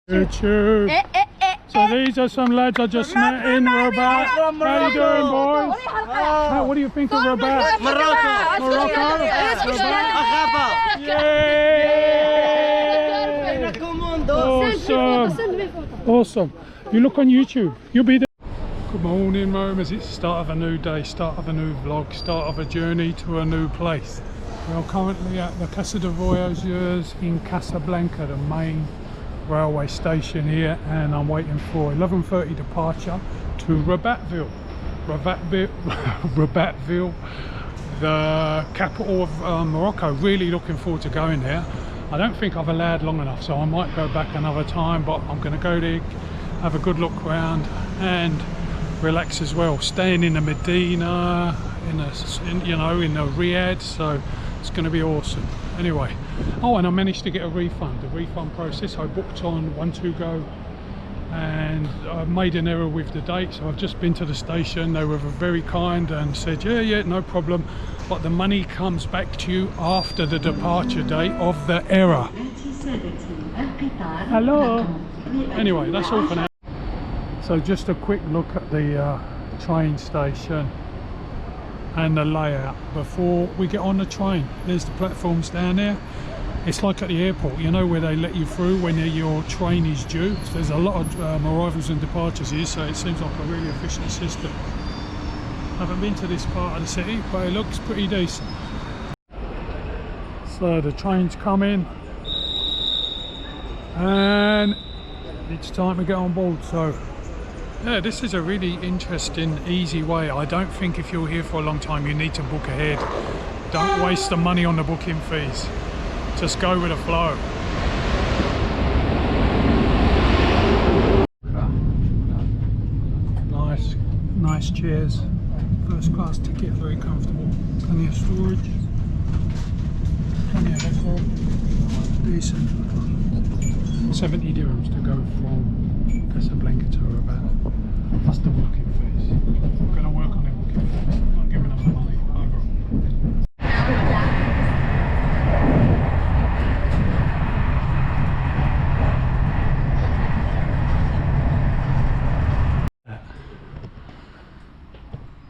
YouTube. So these are some lads I just met in Rabat. How you doing, boys? What do you think of Rabat? Morocco. Morocco? Yay! Awesome. Awesome. You look on YouTube. You'll be there. Good morning, Romans. It's the start of a new day, start of a new vlog, start of a journey to a new place. We are currently at the Casa de Voyageurs in Casablanca, the main railway station here, and I'm waiting for 11:30 departure to Rabatville, the capital of Morocco. Really looking forward to going there. I don't think I've allowed long enough, so I might go back another time, but I'm going to go there, have a good look around and relax as well. Staying in the Medina, in the Riad, so it's going to be awesome. Anyway, oh, and I managed to get a refund. The refund process, I booked on 1-2-go and I made an error with the date, so I've just been to the station. They were very kind and said yeah, no problem, but the money comes back to you after the departure date of the error. Hello. Anyway, that's all for now. So just a quick look at the train station and the layout before we get on the train. There's the platforms down there. It's like at the airport, you know, where they let you through when your train is due. So there's a lot of arrivals and departures here, so it seems like a really efficient system. I haven't been to this part of the city, but it looks pretty decent. So the train's coming and it's time to get on board. So yeah, this is a really interesting, easy way. I don't think if you're here for a long time you need to book ahead. Don't waste the money on the booking fees. Just go with the flow. Nice chairs. First class ticket, very comfortable. Plenty of storage. Plenty of decor. Decent. 70 dirhams to go from Casablanca to Rabat. That's the booking fees. I'm going to work on the booking fees. I'm not giving them the money. Over.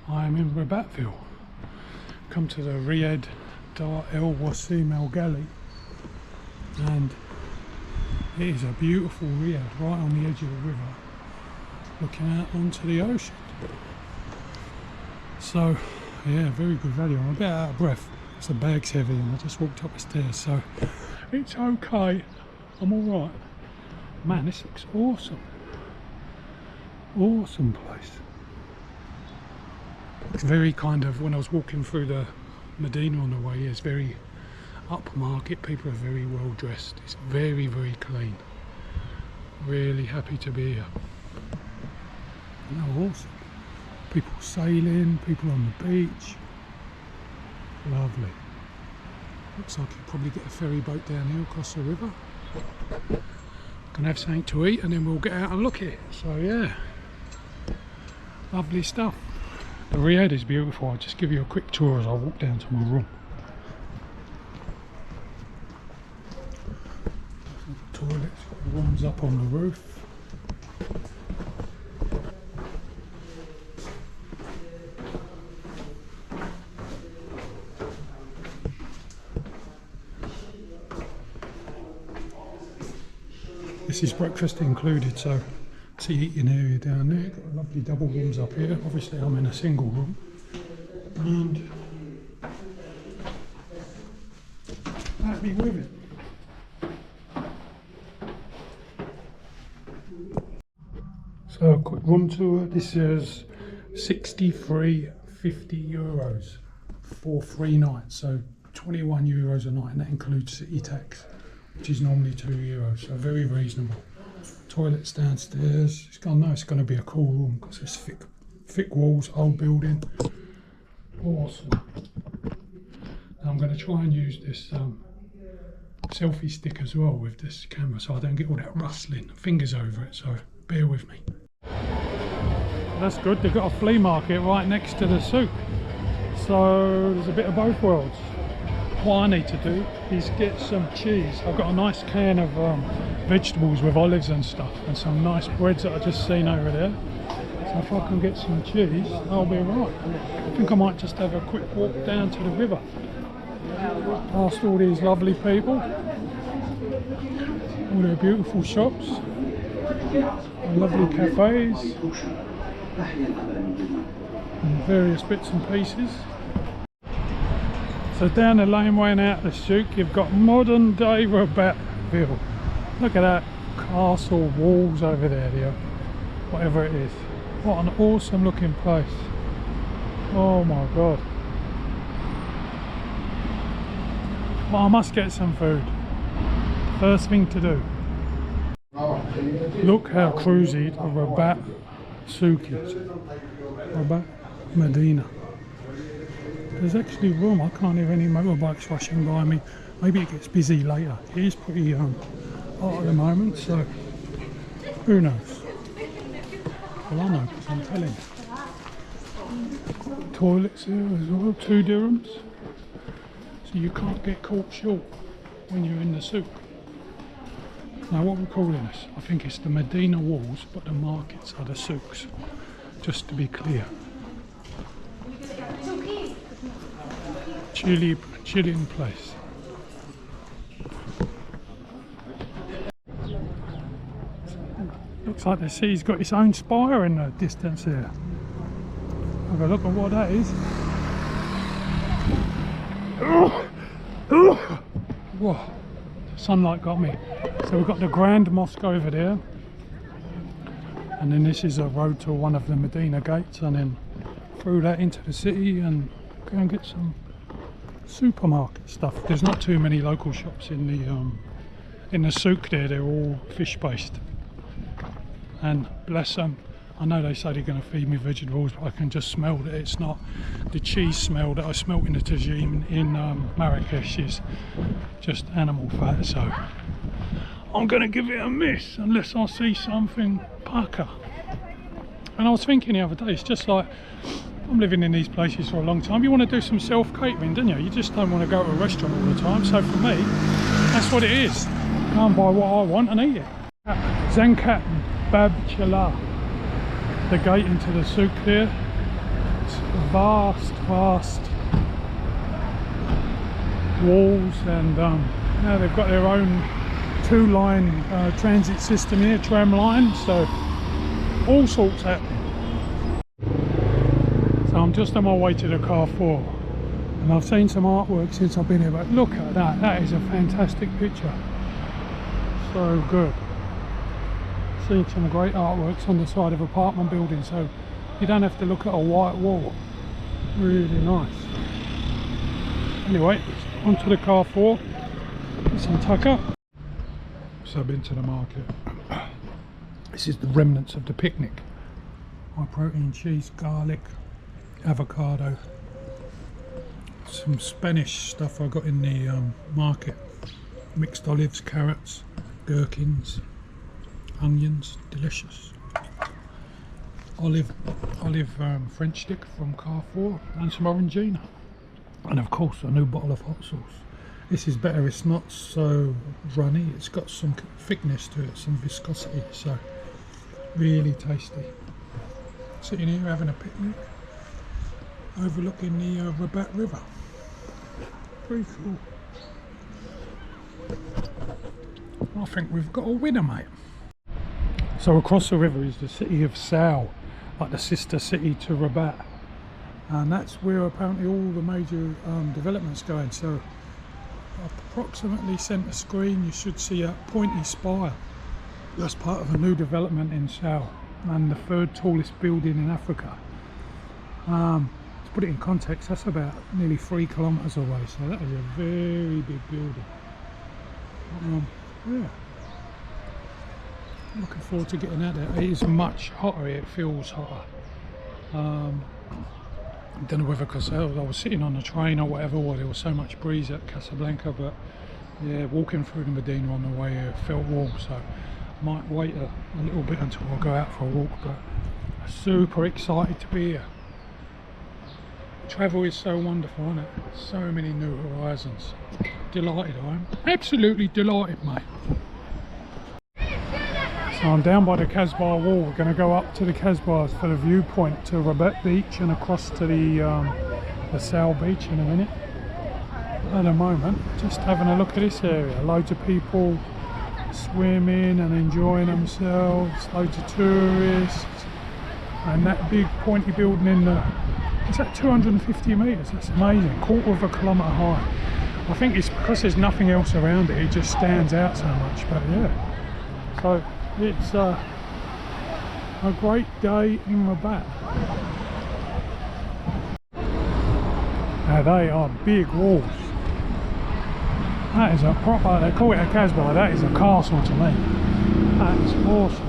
I'm in Rabatville. Come to the Riad Dar El Wasim El Gali, and it is a beautiful Riad right on the edge of the river, looking out onto the ocean. So yeah, very good value. I'm a bit out of breath, so the bag's heavy and I just walked up the stairs, so it's okay, I'm alright. Man, this looks awesome. Awesome place. It's very kind of, when I was walking through the Medina on the way, it's very upmarket. People are very well dressed. It's very, very clean. Really happy to be here. Oh, awesome. People sailing, people on the beach. Lovely. Looks like you'll probably get a ferry boat down here across the river. Gonna have something to eat and then we'll get out and look at it. So yeah, lovely stuff. The Riad is beautiful. I'll just give you a quick tour as I walk down to my room. Toilet warms up on the roof. This is breakfast included, so it's the eating area down there. Got lovely double rooms up here. Obviously I'm in a single room, and happy with it. So a quick room tour. This is 63.50 euros for 3 nights, so 21 euros a night, and that includes city tax, which is normally 2 euros, so very reasonable. Toilets downstairs. It's going to be a cool room because it's thick walls, old building. Awesome. Now I'm going to try and use this selfie stick as well with this camera, so I don't get all that rustling fingers over it, so bear with me. That's good. They've got a flea market right next to the souk, so there's a bit of both worlds. what I need to do is get some cheese. I've got a nice can of vegetables with olives and stuff, and some nice breads that I just seen over there. So if I can get some cheese, I'll be alright. I think I might just have a quick walk down to the river, past all these lovely people, all their beautiful shops, and lovely cafes, and various bits and pieces. So down the laneway and out the souk, you've got modern day Rabatville. Look at that castle walls over there, whatever it is. What an awesome looking place. Oh my god. Well, I must get some food. First thing to do. Look how cruisy the Rabat souk is. Rabat Medina. There's actually room. I can't hear any motorbikes rushing by me. Maybe it gets busy later. It is pretty hot at the moment, so who knows? Well, I know because I'm telling you. Toilets here as well, 2 dirhams. So you can't get caught short when you're in the souk. Now what we're calling this, I think it's the Medina walls, but the markets are the souks, just to be clear. Chilling place. Looks like the city's got its own spire in the distance here. Have a look at what that is. Whoa, sunlight got me. So we've got the Grand Mosque over there, and then this is a road to one of the Medina gates, and then through that into the city and go and get some supermarket stuff. There's not too many local shops in the souk there. They're all fish based, and bless them, I know they say they're going to feed me vegetables, but I can just smell that it's not the cheese smell that I smelt in the tagine in Marrakesh is just animal fat. So I'm going to give it a miss unless I see something pucker. And I was thinking the other day, it's just like, I'm living in these places for a long time. You want to do some self-catering, don't you? You just don't want to go to a restaurant all the time. So for me, that's what it is. Go and buy what I want and eat it. Zankat Bab Chala, the gate into the souk there. It's vast walls, and now they've got their own 2-line transit system here, tram line. So all sorts happening. So I'm just on my way to the Carrefour, and I've seen some artwork since I've been here, but look at that, that is a fantastic picture. So good. Seen some great artworks on the side of apartment buildings, so you don't have to look at a white wall. Really nice. Anyway, onto the Carrefour, get some tucker. So I've been to the market. This is the remnants of the picnic. High protein cheese, garlic, avocado, some Spanish stuff I got in the market, mixed olives, carrots, gherkins, onions, delicious, olive French stick from Carrefour, and some Orangina, and of course a new bottle of hot sauce. This is better, it's not so runny, it's got some thickness to it, some viscosity, so really tasty. Sitting here having a picnic, overlooking the Rabat River. Pretty cool. I think we've got a winner, mate. So across the river is the city of Salé, like the sister city to Rabat, and that's where apparently all the major developments going. So approximately centre screen you should see a pointy spire. That's part of a new development in Salé, and the 3rd tallest building in Africa. To put it in context, that's about nearly 3 kilometres away, so that is a very big building. Yeah, looking forward to getting out there. It is much hotter, it feels hotter. I don't know whether because I was sitting on the train or whatever, or there was so much breeze at Casablanca, but yeah, walking through the Medina on the way here felt warm, so I might wait a little bit until I go out for a walk, but I'm super excited to be here. Travel is so wonderful, isn't it? So many new horizons. Delighted I am. Absolutely delighted, mate. So I'm down by the Kasbah wall. We're going to go up to the Kasbahs for the viewpoint to Rabat beach and across to the Salé beach in a minute. At the moment, just having a look at this area. Loads of people swimming and enjoying themselves. Loads of tourists. And that big pointy building in the... It's at 250 metres. That's amazing. Quarter of a kilometre high. I think it's because there's nothing else around it. It just stands out so much. But yeah. So it's a great day in Rabat. Now they are big walls. That is a proper, they call it a Kasbah, that is a castle to me. That's awesome.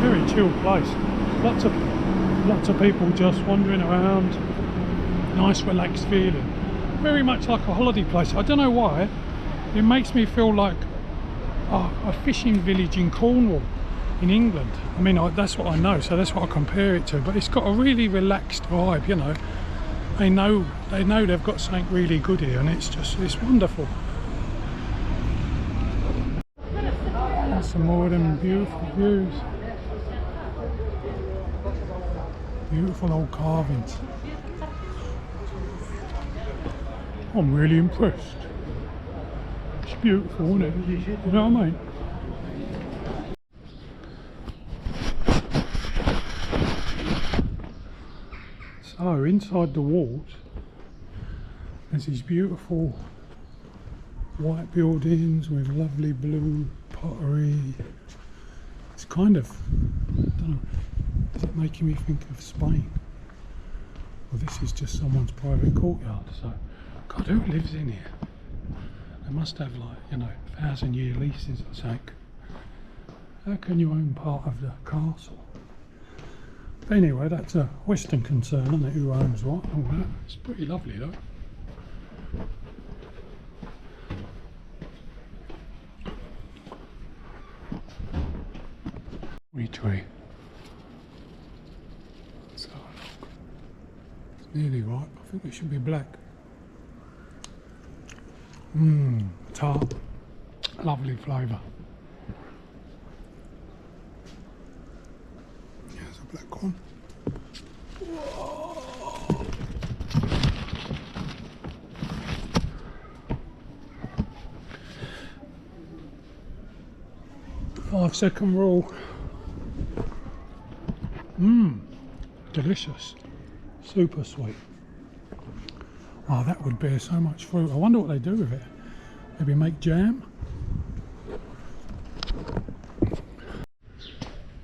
Very chill place. Lots of people just wandering around. Nice relaxed feeling. Very much like a holiday place. I don't know why. It makes me feel like a fishing village in Cornwall in England. I mean, that's what I know, so that's what I compare it to, but it's got a really relaxed vibe, you know. They know they've got something really good here, and it's wonderful. That's some more of them beautiful views. Beautiful old carvings. I'm really impressed. It's beautiful, isn't it? You know what I mean? So inside the walls there's these beautiful white buildings with lovely blue pottery. It's kind of, I don't know, is it making me think of Spain? Well, this is just someone's private courtyard, so God, who lives in here? They must have, like, you know, 1,000-year leases or something. How can you own part of the castle? But anyway, that's a Western concern, isn't it? Who owns what and all that. It's pretty lovely though. Tree. So it's nearly right. I think it should be black. Tart. Lovely flavour. Here's a black one. Whoa. 5-second rule. Delicious. Super sweet. Oh, that would bear so much fruit. I wonder what they do with it. Maybe make jam?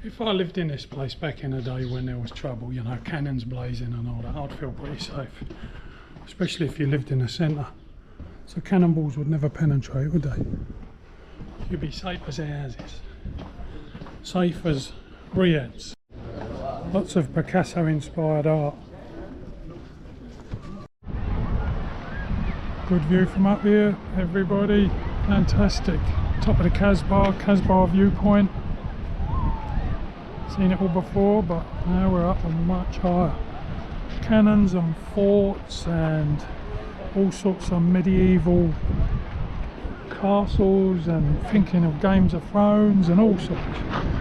If I lived in this place back in the day when there was trouble, you know, cannons blazing and all that, I'd feel pretty safe. Especially if you lived in the centre. So cannonballs would never penetrate, would they? You'd be safe as houses. Safe as Riad's. Lots of Picasso inspired art. Good view from up here, everybody. Fantastic. Top of the Kasbah viewpoint. Seen it all before, but now we're up on much higher. Cannons and forts and all sorts of medieval castles, and thinking of Games of Thrones and all sorts.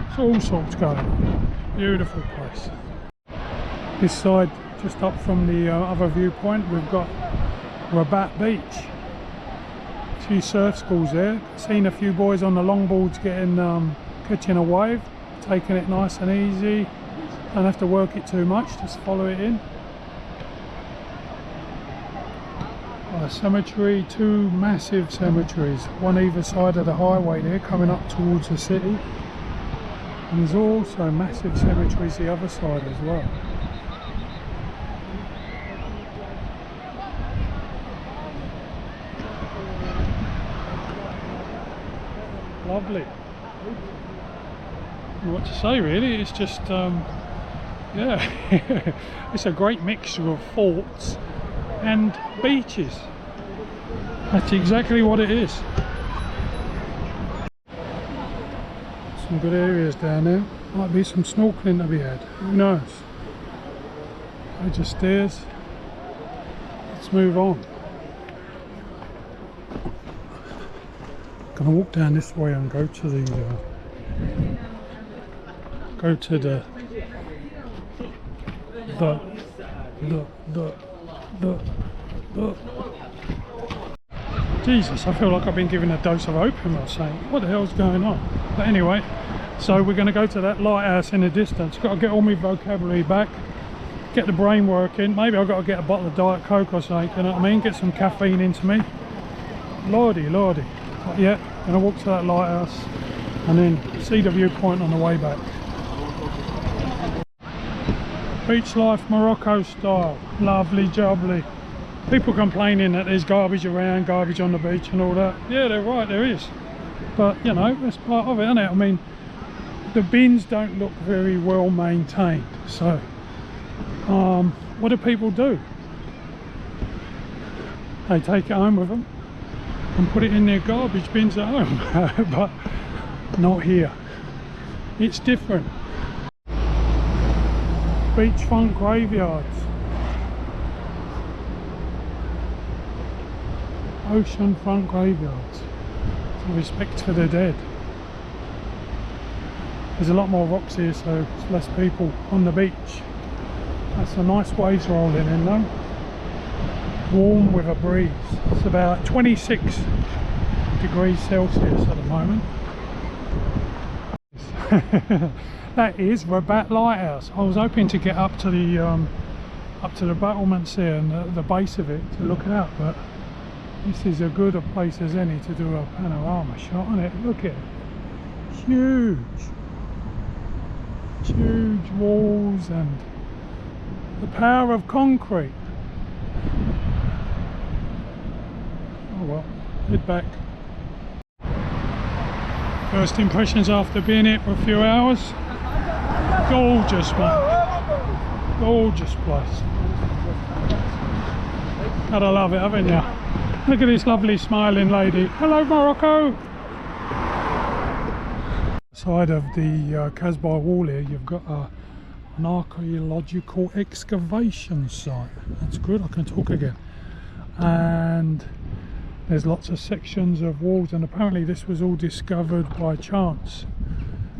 It's all sorts going on. Beautiful place. This side, just up from the other viewpoint, we've got Rabat Beach. A few surf schools there. Seen a few boys on the longboards catching a wave, taking it nice and easy. Don't have to work it too much, just follow it in. A cemetery, two massive cemeteries, one either side of the highway there, coming up towards the city. And there's also massive cemeteries the other side as well. Lovely. I don't know what to say really, it's just, yeah, it's a great mixture of forts and beaches. That's exactly what it is. some good areas down there. Might be some snorkeling to be had. Who knows? Just stairs. Let's move on. Gonna walk down this way and go to the Jesus, I feel like I've been given a dose of opium or something. What the hell's going on? But anyway, so we're going to go to that lighthouse in the distance. Got to get all my vocabulary back, get the brain working. Maybe I've got to get a bottle of Diet Coke or something, you know what I mean? Get some caffeine into me. Lordy. But yeah, going to walk to that lighthouse and then see the viewpoint on the way back. Beach life Morocco style. Lovely jubbly. People complaining that there's garbage around, garbage on the beach and all that. Yeah, they're right, there is. But, you know, that's part of it, isn't it? I mean, the bins don't look very well maintained. So, what do people do? They take it home with them and put it in their garbage bins at home. But not here. It's different. Beachfront graveyards. Oceanfront graveyards. Some respect for the dead. There's a lot more rocks here, so there's less people on the beach. That's a nice waves rolling in though. Warm with a breeze. It's about 26 degrees Celsius at the moment. That is Rabat Lighthouse. I was hoping to get up to the battlements here and the base of it to look out, but this is as good a place as any to do a panorama shot, isn't it? Look at it. Huge walls and the power of concrete. Oh well, head back. First impressions after being here for a few hours. Gorgeous man. Gorgeous place. Gotta love it, haven't you? Look at this lovely smiling lady. Hello Morocco! Side of the Kasbah wall here, you've got an archaeological excavation site. That's good, I can talk again. And there's lots of sections of walls, and apparently this was all discovered by chance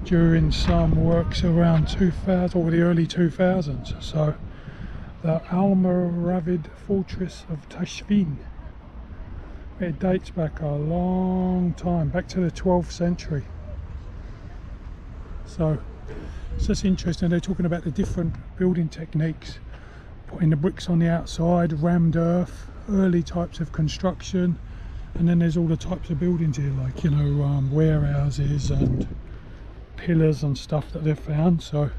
during some works around 2000 or the early 2000s. So the Almoravid fortress of Tashfin. It dates back a long time, back to the 12th century. So it's just interesting. They're talking about the different building techniques, putting the bricks on the outside, rammed earth, early types of construction, and then there's all the types of buildings here, like, you know, warehouses and pillars and stuff that they've found. So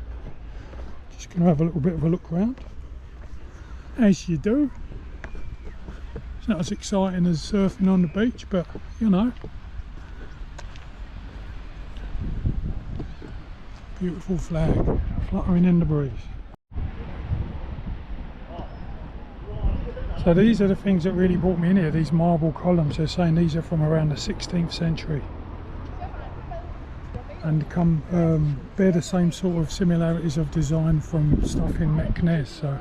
just going to have a little bit of a look around, as you do. It's not as exciting as surfing on the beach, but you know. Beautiful flag fluttering in the breeze. So these are the things that really brought me in here, these marble columns. They're saying these are from around the 16th century. And bear the same sort of similarities of design from stuff in Meknes. So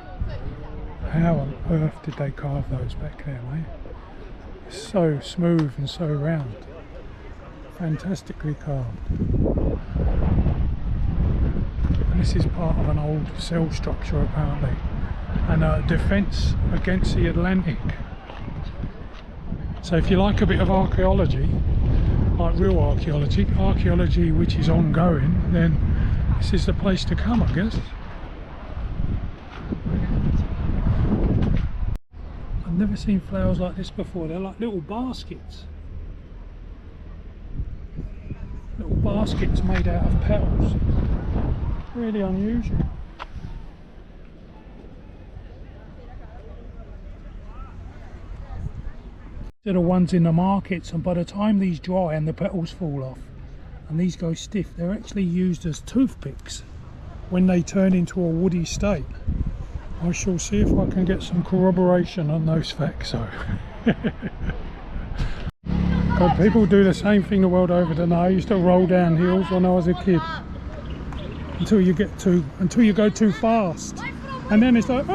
how on earth did they carve those back there, mate? So smooth and so round. Fantastically carved. And this is part of an old cell structure apparently, and a defence against the Atlantic. So if you like a bit of archaeology, like real archaeology which is ongoing, then this is the place to come, I guess. I've never seen flowers like this before. They're like little baskets. Little baskets made out of petals. Really unusual. They're the ones in the markets, and by the time these dry and the petals fall off and these go stiff, they're actually used as toothpicks when they turn into a woody state. I shall see if I can get some corroboration on those facts. So God, people do the same thing the world over, don't they? I used to roll down hills when I was a kid until you go too fast, and then it's like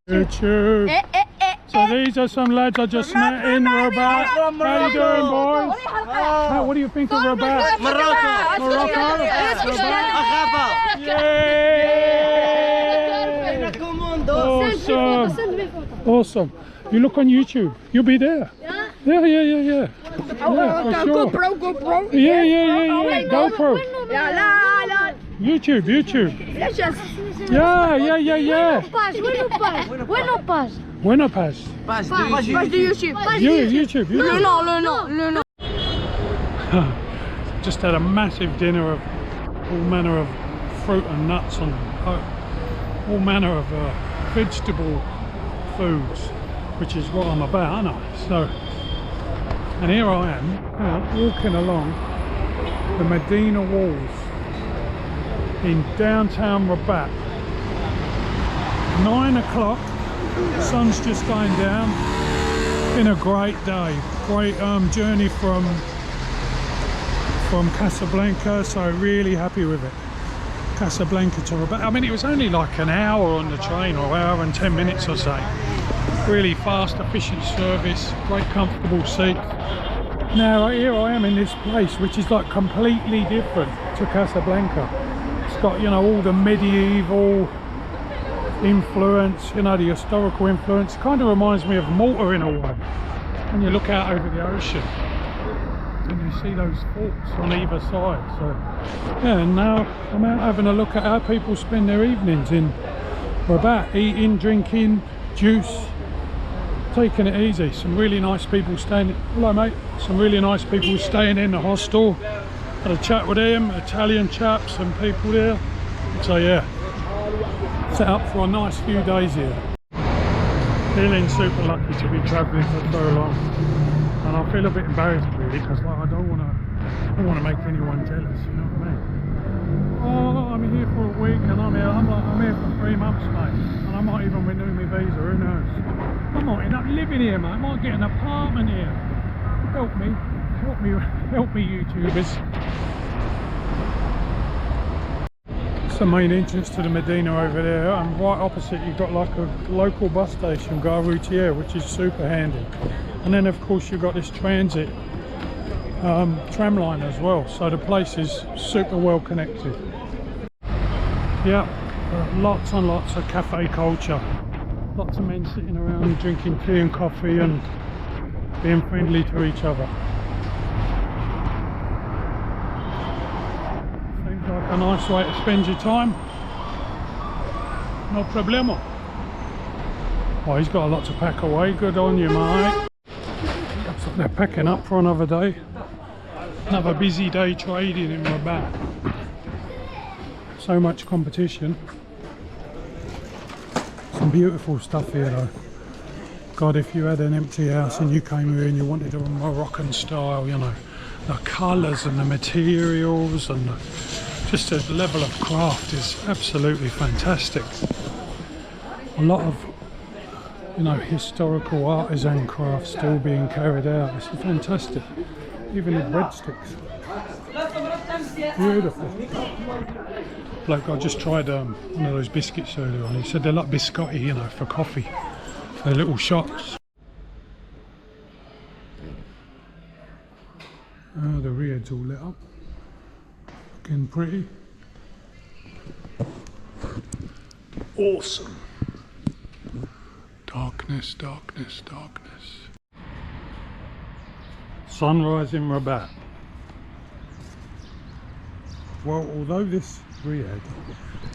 YouTube. So these are some lads I just met in Rabat. How you doing, boys? What do you think of Rabat? Morocco. Awesome. Awesome. You look on YouTube. You'll be there. Yeah. For sure. GoPro. Yeah. GoPro. YouTube. Yeah. Bueno Paz. Page de YouTube. YouTube. Le nom. Just had a massive dinner of all manner of fruit and nuts and all manner of vegetable foods, which is what I'm about, aren't I? So, and here I am walking along the Medina walls in downtown Rabat. 9 o'clock, sun's just going down. Been a great day, great journey from Casablanca, so really happy with it. Casablanca to Rabat. I mean, it was only like an hour on the train, or hour and 10 minutes or so. Really fast, efficient service, great comfortable seats. Now here I am in this place, which is like completely different to Casablanca. It's got, you know, all the medieval influence, you know, the historical influence. Kind of reminds me of Malta in a way. When you look out over the ocean and you see those forts on either side. So yeah, and now I'm out having a look at how people spend their evenings in Rabat, eating, drinking, juice, taking it easy. Some really nice people staying. Hello mate. Some really nice people staying in the hostel. Had a chat with them, Italian chaps and people there. So yeah, set up for a nice few days here. Feeling super lucky to be travelling for so long, and I feel a bit embarrassed really, because like, I don't want to make anyone jealous, you know what I mean? Oh, I'm here for a week and I'm here for 3 months, mate, and I might even renew my visa, who knows? I might end up living here, mate. I might get an apartment here. Help me YouTubers. The main entrance to the Medina over there, and right opposite you've got like a local bus station, Gare Routière, which is super handy. And then of course you've got this transit tram line as well, so the place is super well connected. Yeah, lots and lots of cafe culture, lots of men sitting around drinking tea and coffee and being friendly to each other. Like a nice way to spend your time. No problemo. Oh, he's got a lot to pack away. Good on you, mate. Looks like they're packing up for another day. Another busy day trading in Rabat. So much competition. Some beautiful stuff here though. God, if you had an empty house and you came here and you wanted a Moroccan style, you know, the colours and the materials and just the level of craft is absolutely fantastic. A lot of, you know, historical artisan craft still being carried out. This is fantastic. Even the breadsticks. Beautiful. Bloke, I just tried one of those biscuits earlier on. He said they're like biscotti, you know, for coffee. They're little shots. Oh, the Riad's all lit up. Looking pretty. Awesome. Darkness. Sunrise in Rabat. Well, although this Riad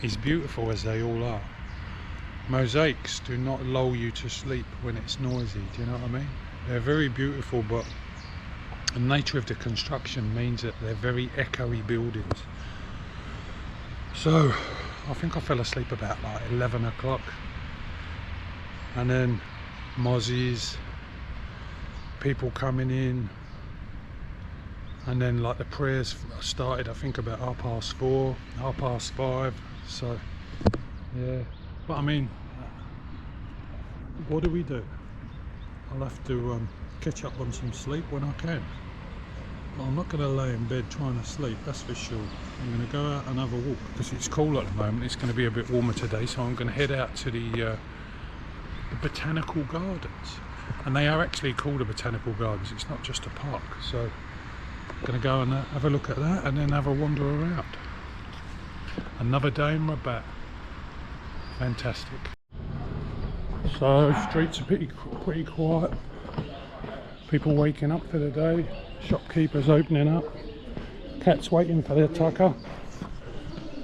is beautiful as they all are, mosaics do not lull you to sleep when it's noisy, do you know what I mean? They're very beautiful, but the nature of the construction means that they're very echoey buildings. So I think I fell asleep about like 11 o'clock, and then mozzies, people coming in, and then like the prayers started I think about 4:30, 5:30. So yeah, but I mean, what do we do? I'll have to catch up on some sleep when I can. I'm not going to lay in bed trying to sleep, that's for sure. I'm going to go out and have a walk because it's cool at the moment. It's going to be a bit warmer today, so I'm going to head out to the Botanical Gardens. And they are actually called the Botanical Gardens, it's not just a park. So I'm going to go and have a look at that and then have a wander around. Another day in Rabat. Fantastic. So streets are pretty quiet. People waking up for the day. Shopkeepers opening up. Cats waiting for their tucker.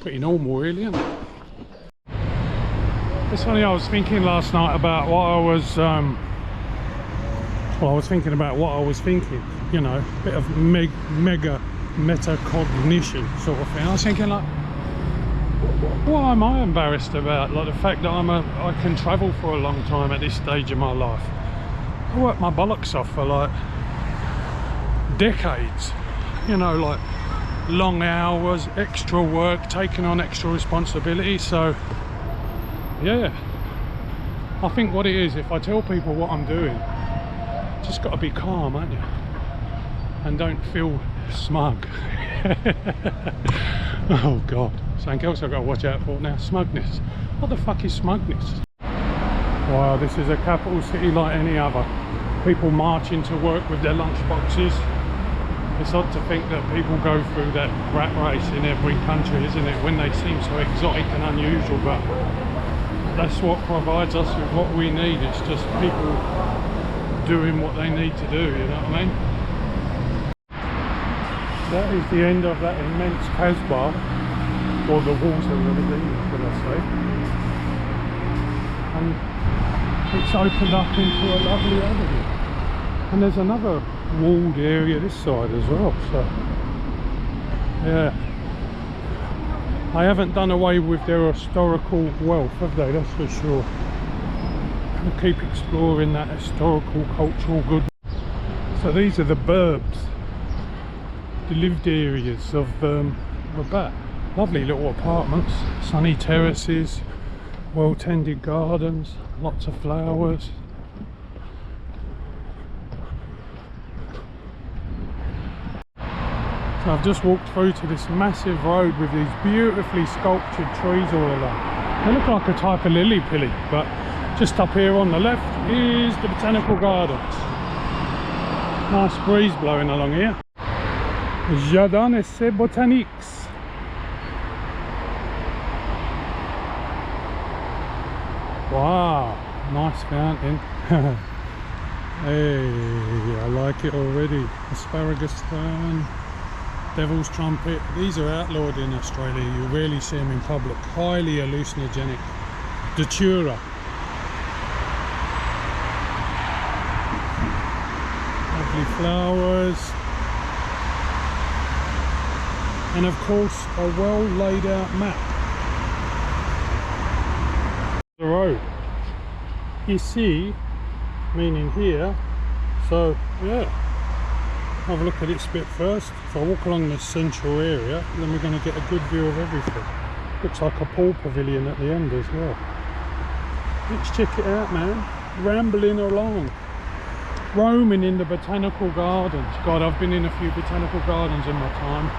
Pretty normal really, isn't it? It's funny, I was thinking last night about what I was thinking about what I was thinking, you know, a bit of mega metacognition sort of thing. I was thinking like, what am I embarrassed about? Like the fact that I can travel for a long time at this stage of my life. I worked my bollocks off for like decades, you know, like long hours, extra work, taking on extra responsibility. So yeah, I think what it is, if I tell people what I'm doing, just got to be calm, aren't you? And don't feel smug. Oh god, something else I've got to watch out for now. Smugness. What the fuck is smugness? Wow, this is a capital city like any other. People marching to work with their lunch boxes. It's odd to think that people go through that rat race in every country, isn't it? When they seem so exotic and unusual, but that's what provides us with what we need. It's just people doing what they need to do, you know what I mean? That is the end of that immense Kasbah, or the walls of Rabat, should I say. And it's opened up into a lovely avenue. And there's another walled area this side as well, so yeah. I haven't done away with their historical wealth, have they? That's for sure. We'll keep exploring that historical, cultural good. So these are the burbs, the lived areas of Rabat. Lovely little apartments, sunny terraces, well tended gardens, lots of flowers. So I've just walked through to this massive road with these beautifully sculptured trees all along. They look like a type of lily pilly, but just up here on the left is the Botanical Gardens. Nice breeze blowing along here. Jardin Essai Botaniques. Wow, nice fountain. Hey, I like it already. Asparagus fern, devil's trumpet. These are outlawed in Australia. You rarely see them in public. Highly hallucinogenic. Datura. Lovely flowers. And of course, a well laid out map. The road. Ici, meaning here. So, yeah. Have a look at this bit first. So I'll walk along this central area, and then we're going to get a good view of everything. Looks like a pool pavilion at the end as well. Let's check it out, man. Rambling along. Roaming in the Botanical Gardens. God, I've been in a few Botanical Gardens in my time.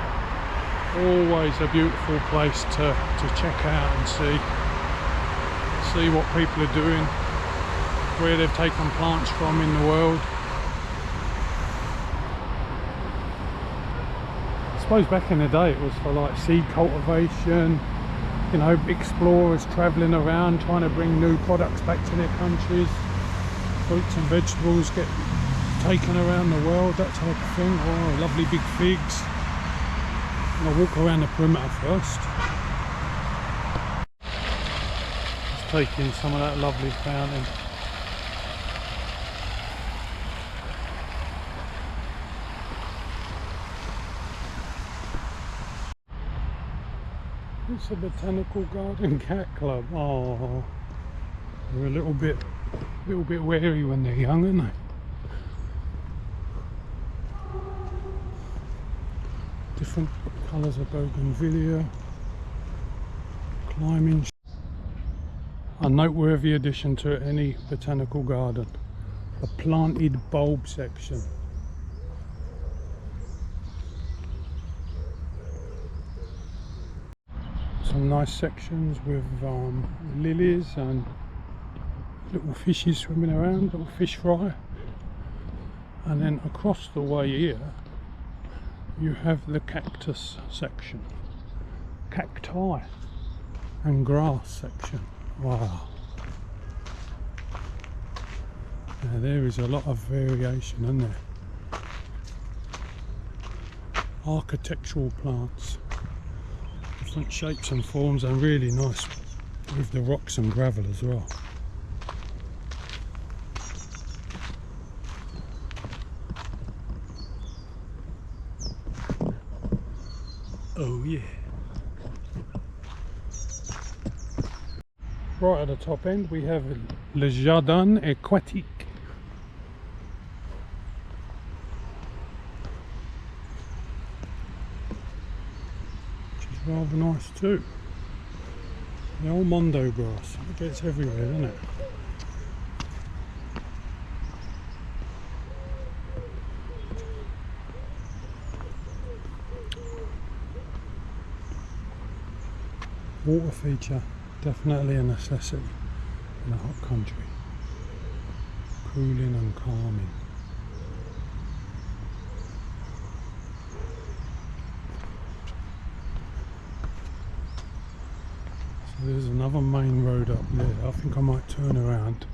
Always a beautiful place to check out and see what people are doing, where they've taken plants from in the world. I suppose back in the day it was for like seed cultivation, you know, explorers travelling around trying to bring new products back to their countries. Fruits and vegetables get taken around the world, that type of thing. Oh, lovely big figs. I'll walk around the perimeter first. Just take in some of that lovely fountain. It's a Botanical Garden Cat Club. Oh, they're a little bit wary when they're young, aren't they? Different colours of bougainvillea, climbing. A noteworthy addition to any botanical garden. the planted bulb section. Some nice sections with lilies and little fishes swimming around, little fish fry. And then across the way here you have the cactus section, cacti and grass section. Wow. Now there is a lot of variation in there. Architectural plants, different shapes and forms, and really nice with the rocks and gravel as well. Oh yeah. Right at the top end we have Le Jardin Aquatique. Rather nice too. The old mondo grass, it gets everywhere, doesn't it? Water feature, definitely a necessity in a hot country. Cooling and calming. There's another main road up there. I think I might turn around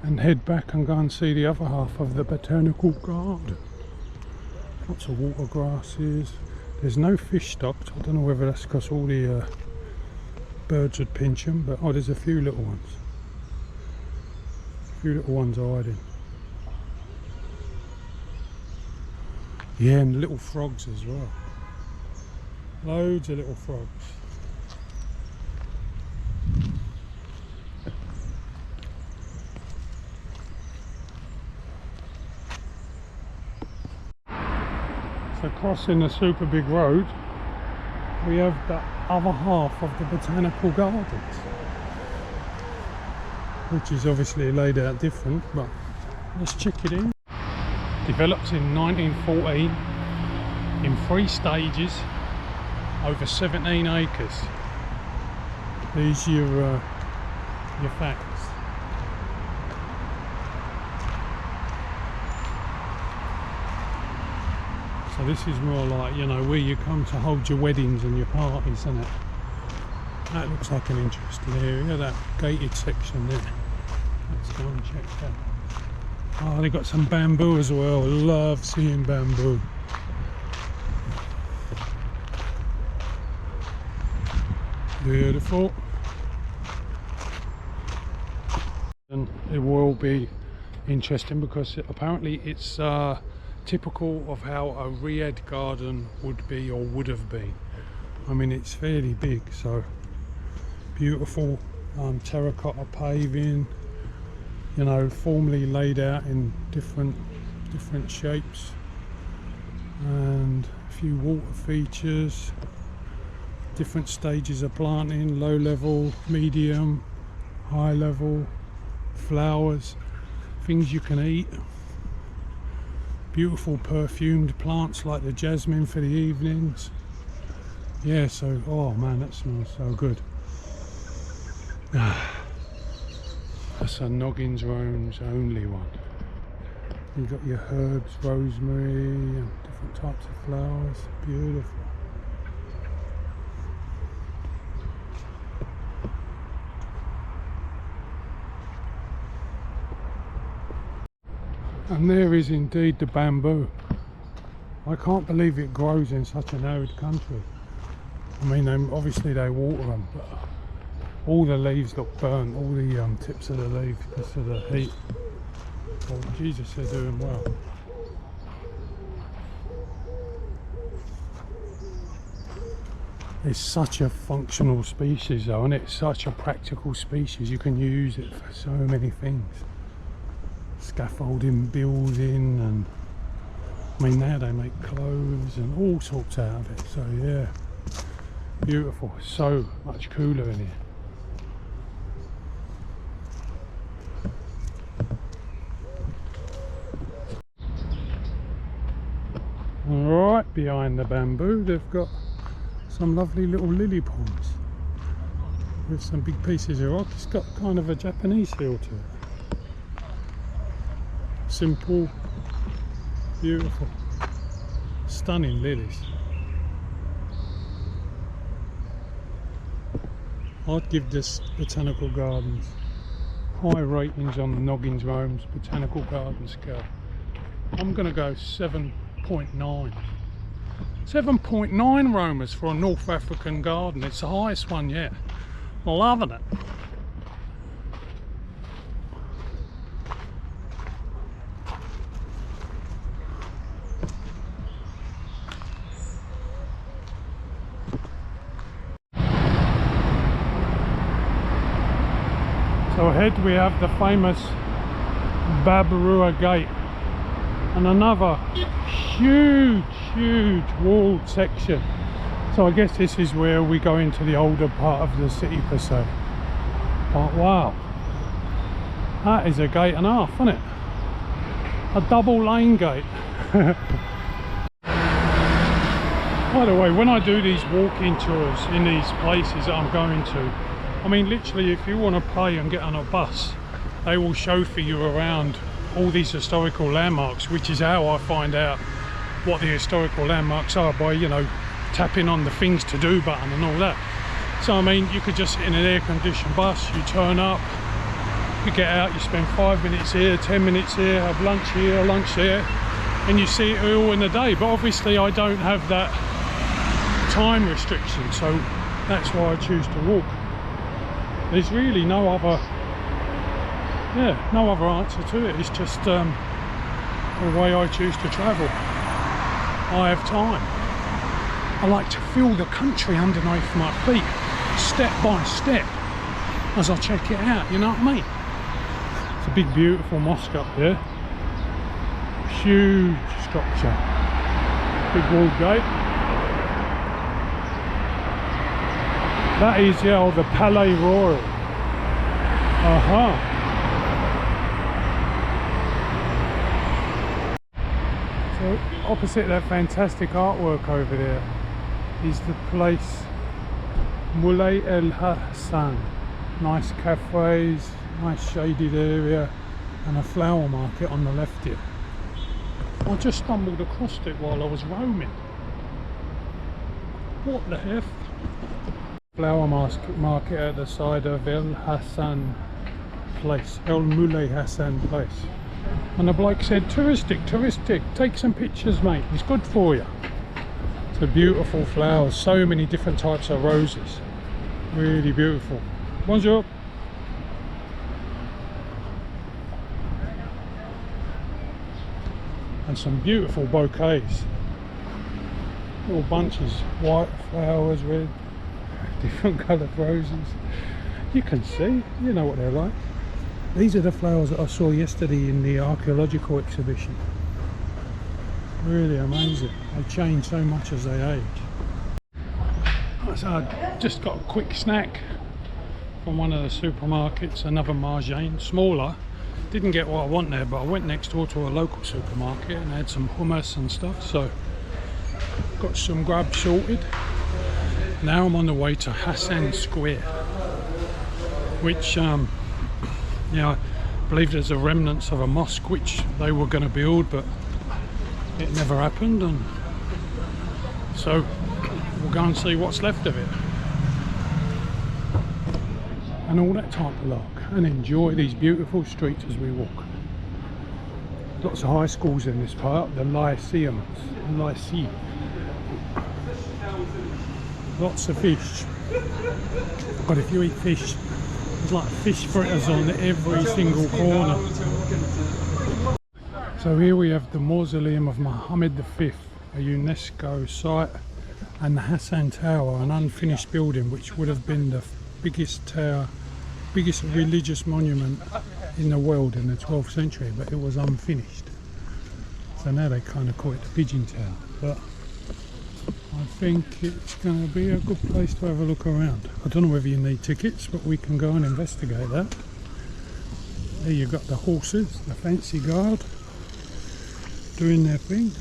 and head back and go and see the other half of the Botanical Garden. Lots of water grasses. There's no fish stocked. I don't know whether that's because all the birds would pinch them, but oh, there's a few little ones. A few little ones hiding. Yeah, and little frogs as well. Loads of little frogs. So crossing the super big road, we have the other half of the Botanical Gardens, which is obviously laid out different, but let's check it in. Developed in 1914 in 3 stages, over 17 acres. These are your facts. So this is more like, you know, where you come to hold your weddings and your parties, isn't it? That looks like an interesting area, that gated section there. Let's go and check that. Oh, they got some bamboo as well. Love seeing bamboo. Beautiful. And it will be interesting because apparently it's typical of how a Riad garden would be or would have been. I mean, it's fairly big, so beautiful terracotta paving, you know, formally laid out in different shapes, and a few water features, different stages of planting, low level, medium, high level, flowers, things you can eat. Beautiful perfumed plants like the jasmine for the evenings. Yeah, so, oh man, that smells so good. That's a Noggins Rome's only one. You've got your herbs, rosemary, and different types of flowers. Beautiful. And there is indeed the bamboo. I can't believe it grows in such an arid country. I mean, obviously they water them, but all the leaves look burnt, all the tips of the leaves because of the heat. Oh Jesus, they're doing well. It's such a functional species though, and it's such a practical species. You can use it for so many things. Scaffolding, building, and I mean now they make clothes and all sorts out of it. So yeah, beautiful. So much cooler in here. behind the bamboo they've got some lovely little lily ponds with some big pieces of rock. It's got kind of a Japanese feel to it. Simple, beautiful, stunning lilies. I'd give this Botanical Gardens high ratings on the Noggins Rome's Botanical Garden scale. I'm going to go 7.9. 7.9 Romas for a North African garden. It's the highest one yet. Loving it. So ahead we have the famous Bab Rua Gate and another huge walled section. So I guess this is where we go into the older part of the city per se. But wow, that is a gate and a half, isn't it? A double lane gate. By the way, when I do these walking tours in these places that I'm going to, I mean literally if you want to pay and get on a bus, they will chauffeur you around all these historical landmarks, which is how I find out what the historical landmarks are, by, you know, tapping on the things to do button and all that. So I mean, you could just sit in an air-conditioned bus, you turn up, you get out, you spend 5 minutes here, 10 minutes here, have lunch here, lunch there, and you see it all in a day. But obviously I don't have that time restriction, so that's why I choose to walk. There's really no other answer to it. It's just the way I choose to travel. I have time. I like to feel the country underneath my feet, step by step, as I check it out, you know what I mean? It's a big beautiful mosque up there. Huge structure. Big walled gate. That is, yeah, the Palais Royal. So opposite that fantastic artwork over there is the place Moulay El Hassan. Nice cafes, nice shaded area, and a flower market on the left here. I just stumbled across it while I was roaming. What the F? Flower market at the side of El Hassan place, El Moulay Hassan place. And the bloke said, touristic, take some pictures mate, it's good for you. It's a beautiful flowers, so many different types of roses, really beautiful. Bonjour. And some beautiful bouquets, little bunches, white flowers, red, different coloured roses. You can see, you know what they're like. These are the flowers that I saw yesterday in the archaeological exhibition. Really amazing. They change so much as they age. So I just got a quick snack from one of the supermarkets, another marjane, smaller. Didn't get what I want there, but I went next door to a local supermarket and had some hummus and stuff, so got some grub sorted. Now I'm on the way to Hassan Square, which I believe there's a remnants of a mosque which they were going to build, but it never happened, and so we'll go and see what's left of it and all that type of luck, and enjoy these beautiful streets as we walk. Lots of high schools in this part, the Lyceum. Lots of fish, but if you eat fish, there's like fish fritters on every single corner. So here we have the Mausoleum of Mohammed V, a UNESCO site, and the Hassan Tower, an unfinished building which would have been the biggest tower, biggest religious monument in the world in the 12th century, but it was unfinished. So now they kind of call it the Pigeon Tower. But I think it's going to be a good place to have a look around. I don't know whether you need tickets, but we can go and investigate that. There you've got the horses, the fancy guard, doing their thing.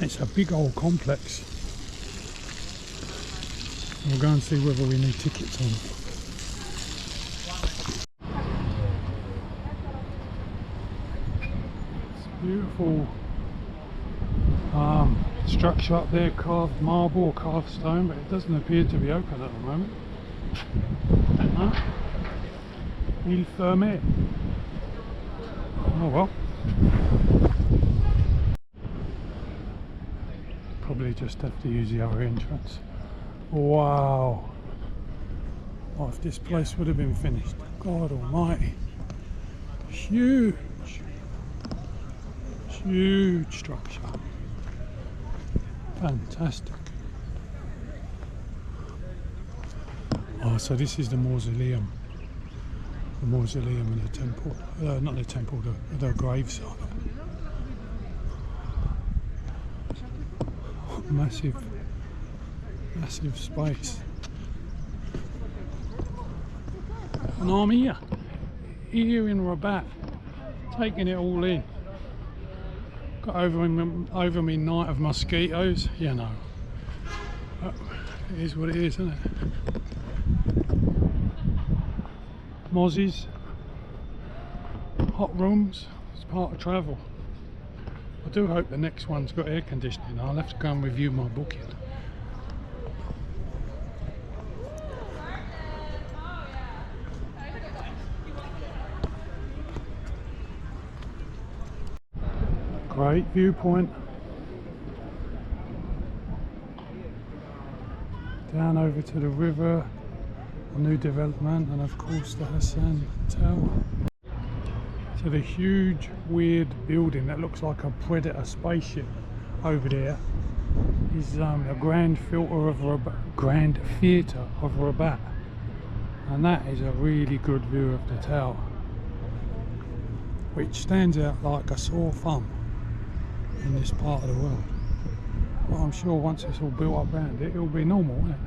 It's a big old complex. We'll go and see whether we need tickets on. It's beautiful structure up there, carved marble or carved stone, but it doesn't appear to be open at the moment. Il fermé. Oh well. Probably just have to use the other entrance. Wow. Oh, if this place would have been finished. God almighty. Huge. Huge structure. Fantastic. Oh, so this is the mausoleum. The mausoleum and the temple. Not the temple, the gravesite. Massive space. And I'm here in Rabat, taking it all in. Got over me night of mosquitoes, you know. But it is what it is, isn't it? Mozzies, hot rooms, it's part of travel. I do hope the next one's got air conditioning. I'll have to go and review my booking. Great viewpoint. Down over to the river, a new development, and of course the Hassan Tower. So the huge weird building that looks like a Predator spaceship over there is a Grand Theatre of Rabat, and that is a really good view of the tower, which stands out like a sore thumb in this part of the world. But I'm sure once it's all built up around it, it'll be normal, won't it?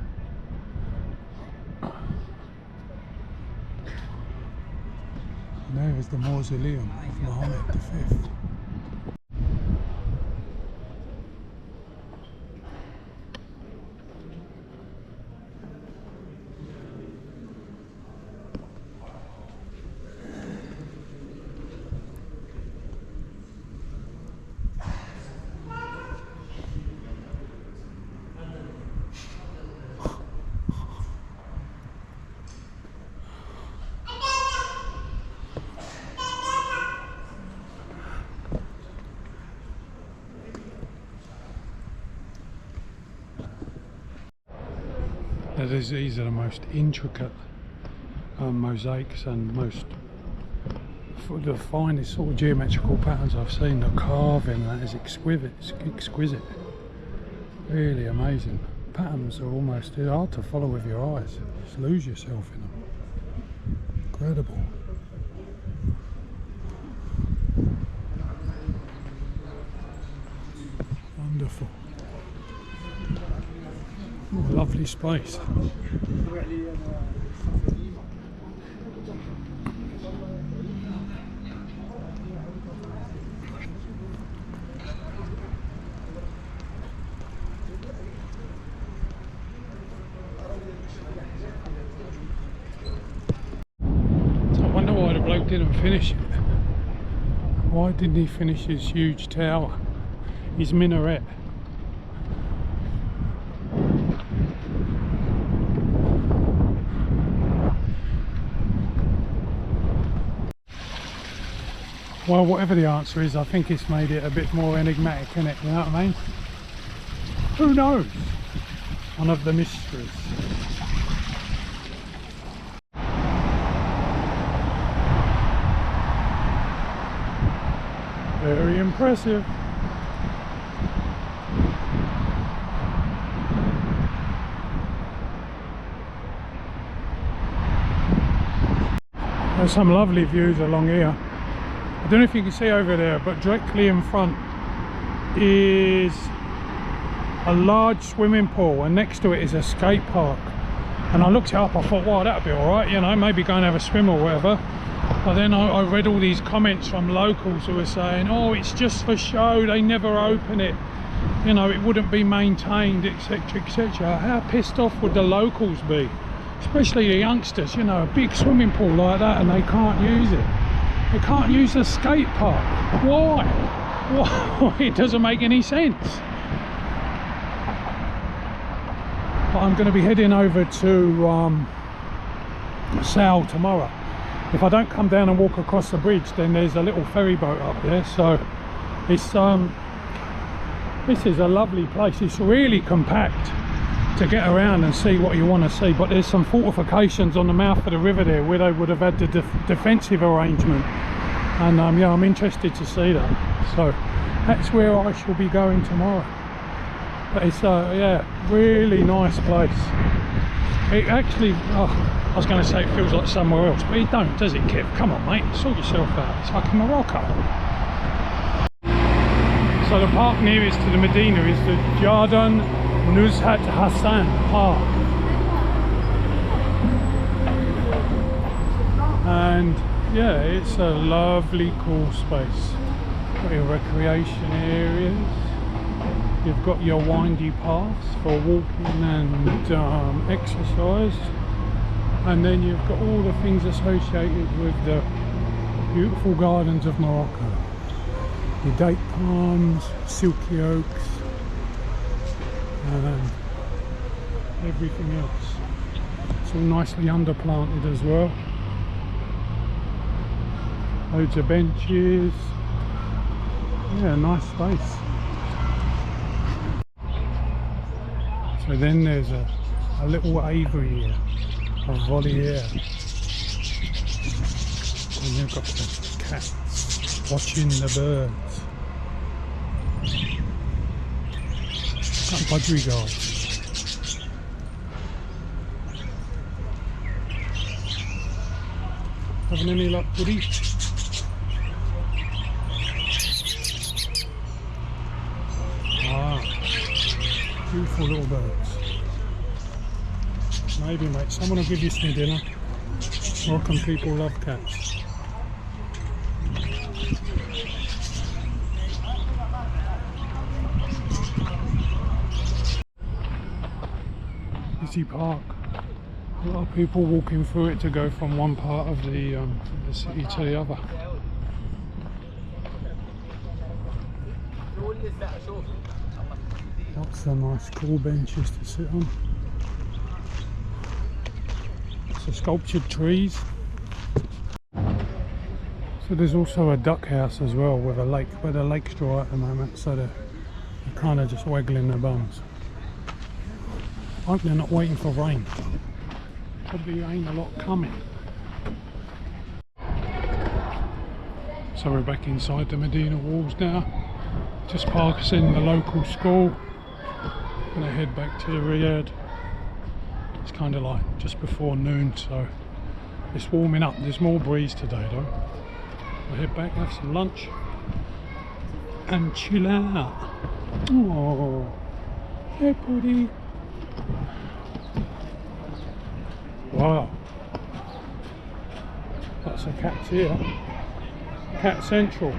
And there is the Mausoleum of Mohammed V. These are the most intricate mosaics and the finest sort of geometrical patterns I've seen. The carving, that is exquisite, really amazing. Patterns are almost hard to follow with your eyes, just lose yourself in them. Incredible. Wonderful. Oh, lovely space. So I wonder why the bloke didn't finish it. Why didn't he finish his huge tower, his minaret? Well, whatever the answer is, I think it's made it a bit more enigmatic, isn't it? You know what I mean? Who knows? One of the mysteries. Very impressive. There's some lovely views along here. I don't know if you can see over there, but directly in front is a large swimming pool, and next to it is a skate park. And I looked it up, I thought, wow, that'd be alright, you know, maybe go and have a swim or whatever. But then I read all these comments from locals who were saying, oh, it's just for show, they never open it. you know, it wouldn't be maintained, etc, etc. How pissed off would the locals be, especially the youngsters? You know, a big swimming pool like that and they can't use it. They can't use a skate park. Why? Why? It doesn't make any sense. But I'm going to be heading over to Salé tomorrow. If I don't come down and walk across the bridge, then there's a little ferry boat up there. So it's this is a lovely place. It's really compact to get around and see what you want to see, but there's some fortifications on the mouth of the river there where they would have had the defensive arrangement, and yeah, I'm interested to see that. So that's where I shall be going tomorrow. But it's yeah, really nice place. It actually, I was going to say it feels like somewhere else, but it don't, does it, Kev? Come on, mate, sort yourself out. It's like Morocco. So the park nearest to the Medina is the Garden Nuzhat Hassan Park, and yeah, it's a lovely cool space. Got your recreation areas, you've got your windy paths for walking and exercise, and then you've got all the things associated with the beautiful gardens of Morocco. Your date palms, silky oaks, and everything else. It's all nicely underplanted as well. Loads of benches. Yeah, nice space. So then there's a little aviary here, a voliere. And you've got the cats watching the birds. Budgerigar. Having any luck, buddy? Ah, beautiful little birds. Maybe, mate, someone will give you some dinner. Moroccan people love cats. Park. A lot of people walking through it to go from one part of the city to the other. Lots of nice cool benches to sit on. So sculptured trees. So there's also a duck house as well with a lake, where the lake's dry at the moment, so they're kind of just waggling their bums. I hope they're not waiting for rain. Probably ain't a lot coming. So we're back inside the Medina walls now. Just passing the local school. Gonna head back to the Riad. It's kind of like just before noon, so it's warming up. There's more breeze today though. We'll head back, have some lunch and chill out. Oh, hey buddy. Wow, lots of cats here. Cat Central.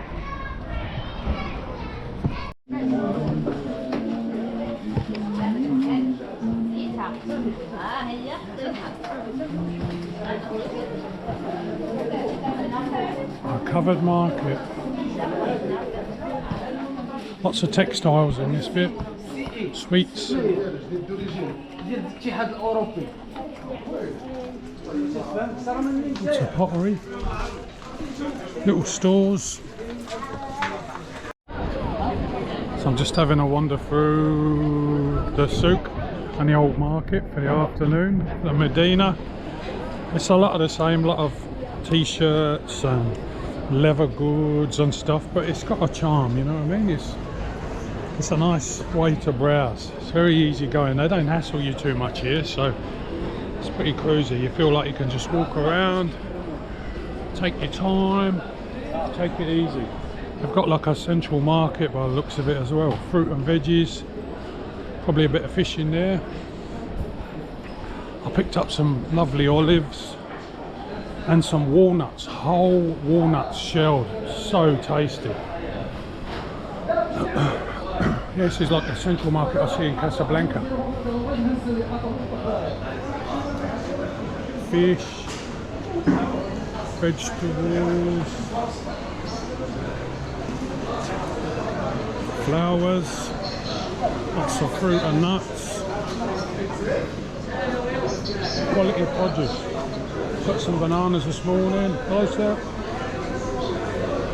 A covered market. Lots of textiles in this bit. Sweets. Lots of pottery. Little stores. So I'm just having a wander through the souk and the old market for the afternoon. The Medina. It's a lot of the same, lot of t-shirts and leather goods and stuff, but it's got a charm, you know what I mean? It's a nice way to browse. It's very easy going. They don't hassle you too much here, so it's pretty cruisy. You feel like you can just walk around, take your time, take it easy. They've got like a central market by the looks of it as well. Fruit and veggies, probably a bit of fish in there. I picked up some lovely olives and some walnuts, whole walnuts shelled, so tasty. This is like the central market I see in Casablanca. Fish, vegetables, flowers, lots of fruit and nuts, quality produce. Got some bananas this morning. Nice there.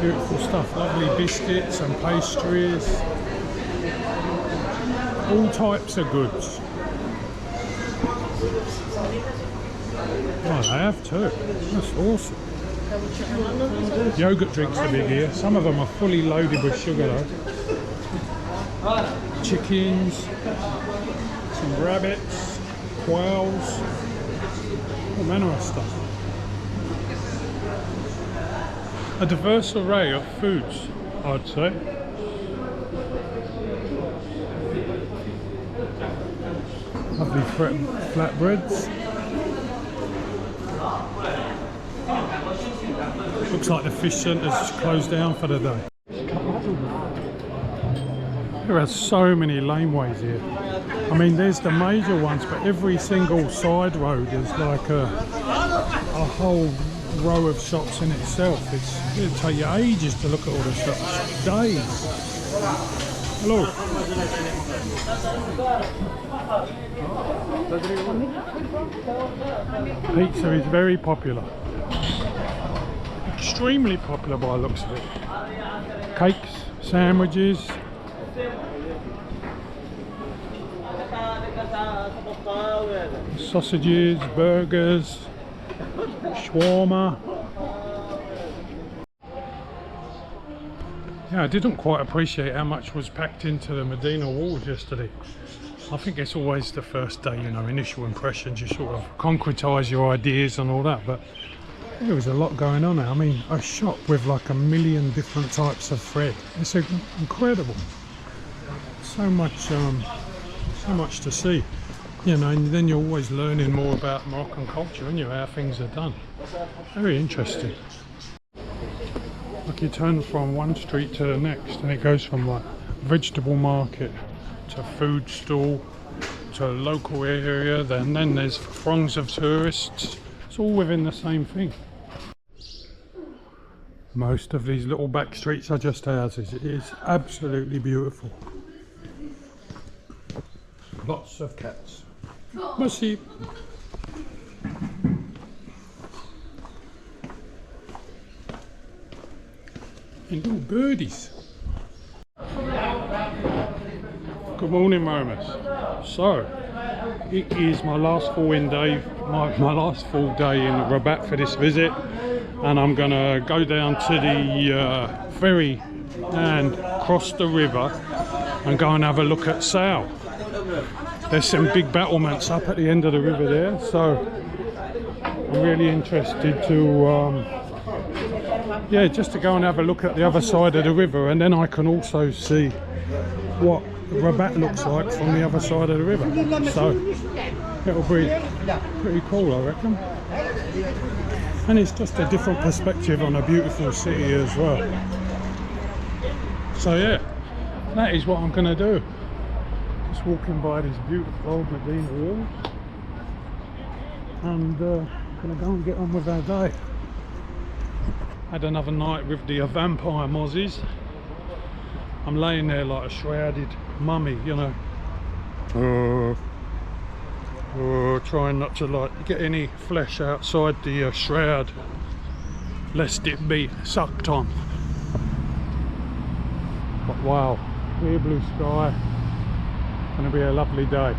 Beautiful stuff, lovely biscuits and pastries. All types of goods. Oh, they have too. That's awesome. Yogurt drinks are big here. Some of them are fully loaded with sugar though. Chickens, some rabbits, quails, all manner of stuff. A diverse array of foods, I'd say. Lovely flatbreads. Looks like the fish centre's closed down for the day. There are so many laneways here. I mean, there's the major ones, but every single side road is like a whole row of shops in itself. It'll take you ages to look at all the shops. Days. Hello. Pizza is very popular. Extremely popular by the looks of it. Cakes, sandwiches. Sausages, burgers, shawarma. Yeah, I didn't quite appreciate how much was packed into the Medina walls yesterday. I think it's always the first day, you know, initial impressions, you sort of concretise your ideas and all that, but there was a lot going on there. I mean, a shop with like a million different types of thread. It's incredible. So much to see. You know, and then you're always learning more about Moroccan culture, and you know, how things are done. Very interesting. Like you turn from one street to the next, and it goes from like vegetable market to food stall to a local area. Then there's throngs of tourists. It's all within the same thing. Most of these little back streets are just houses. It is absolutely beautiful. Lots of cats. Merci. And little birdies. Good morning, Momus. So, it is my last full day, my last full day in Rabat for this visit, and I'm gonna go down to the ferry and cross the river and go and have a look at Salé. There's some big battlements up at the end of the river there, so I'm really interested to yeah, just to go and have a look at the other side of the river, and then I can also see what Rabat looks like from the other side of the river. So it'll be pretty cool, I reckon. And it's just a different perspective on a beautiful city as well. So yeah, that is what I'm going to do. Just walking by these beautiful old Medina walls, and going to go and get on with our day. Had another night with the vampire mozzies. I'm laying there like a shrouded mummy, you know, trying not to like get any flesh outside the shroud, lest it be sucked on. But wow, clear blue sky, gonna be a lovely day.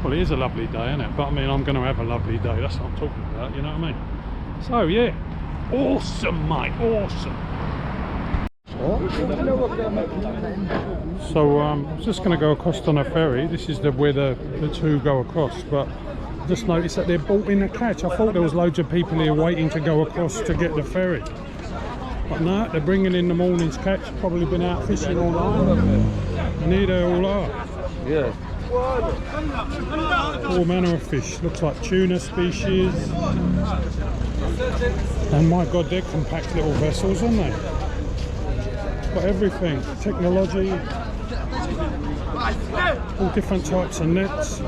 Well, it is a lovely day, isn't it? But I mean, I'm gonna have a lovely day, that's what I'm talking about, you know what I mean? So yeah, awesome mate, awesome. So I'm just going to go across on a ferry. This is where the two go across, but I just noticed that they're bought in a catch. I thought there was loads of people here waiting to go across to get the ferry, but no, they're bringing in the morning's catch. Probably been out fishing all night, and here they all are. Yeah. All manner of fish. Looks like tuna species, and my god, they're compact little vessels, aren't they? Got everything, technology, All different types of nets.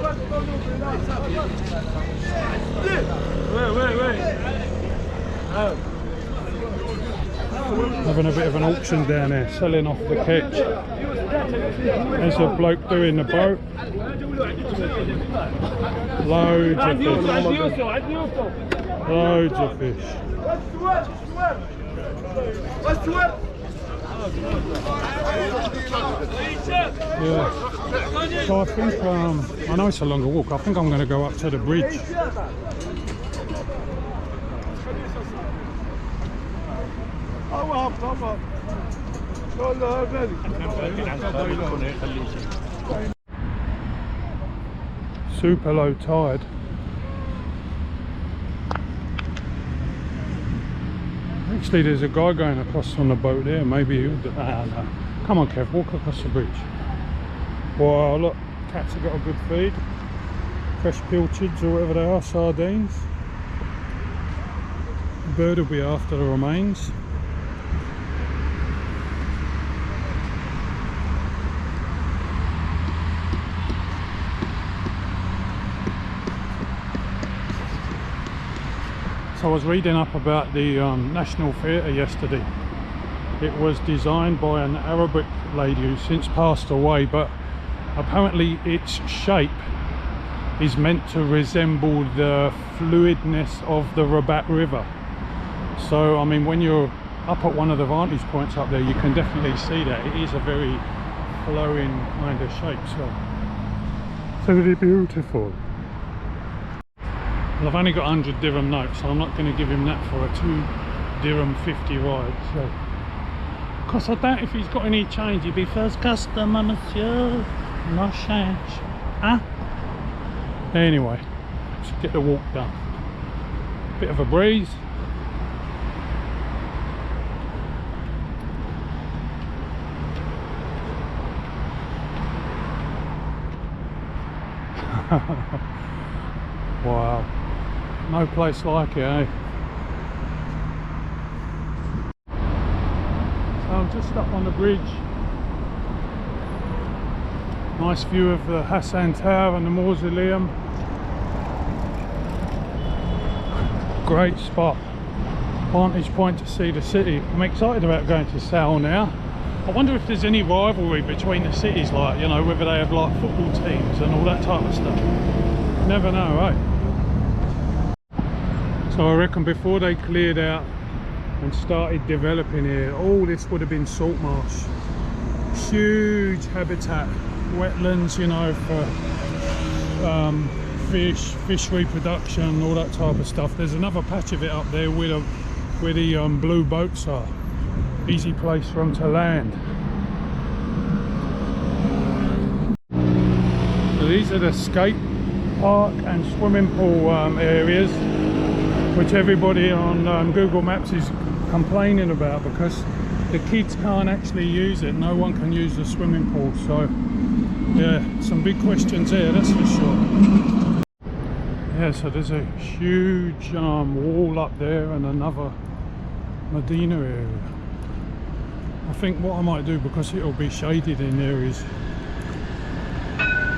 Having a bit of an auction down there, selling off the catch. There's a bloke doing the boat. Loads of fish. Loads of fish. Yeah. So I think, I know it's a longer walk, I think I'm going to go up to the bridge. Super low tide. Actually, there's a guy going across on the boat there. Maybe he'll do. No. Come on, Kev, walk across the bridge. Wow, look, cats have got a good feed. Fresh pilchards or whatever they are, sardines. The bird will be after the remains. So I was reading up about the National Theatre yesterday. It was designed by an Arabic lady who's since passed away, but apparently its shape is meant to resemble the fluidness of the Rabat River. So I mean, when you're up at one of the vantage points up there, you can definitely see that it is a very flowing kind of shape. So really beautiful. Well, I've only got 100 dirham notes, so I'm not going to give him that for a 2 dirham 50 ride. So, because I doubt if he's got any change. He'd be first customer, monsieur. No change. Huh? Anyway, let's get the walk done. Bit of a breeze. Wow. No place like it, eh? So I'm just up on the bridge. Nice view of the Hassan Tower and the Mausoleum. Great spot. Vantage point to see the city. I'm excited about going to Salé now. I wonder if there's any rivalry between the cities, like, you know, whether they have like football teams and all that type of stuff. Never know, eh? So I reckon before they cleared out and started developing here, all this would have been salt marsh. Huge habitat, wetlands, you know, for fish reproduction, all that type of stuff. There's another patch of it up there where the blue boats are. Easy place for them to land. So these are the skate park and swimming pool areas, which everybody on Google Maps is complaining about because the kids can't actually use it. No one can use the swimming pool. So yeah, some big questions there, that's for sure. Yeah, so there's a huge wall up there and another Medina area. I think what I might do, because it'll be shaded in there, is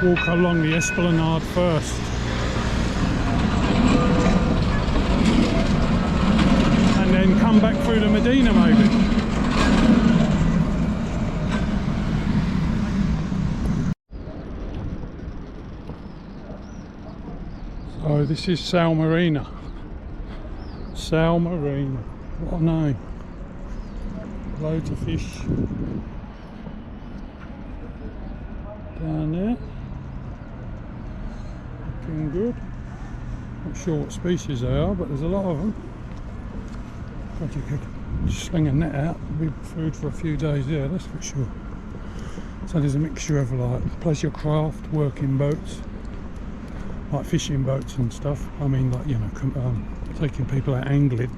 walk along the esplanade first. And then come back through the Medina maybe. So this is Salé Marina. Salé Marina, what a name. Loads of fish down there, looking good. Not sure what species they are, but there's a lot of them. God, you could sling a net out, it'll be food for a few days there, that's for sure. So there's a mixture of like pleasure craft, working boats, like fishing boats and stuff. I mean, like, you know, taking people out angling.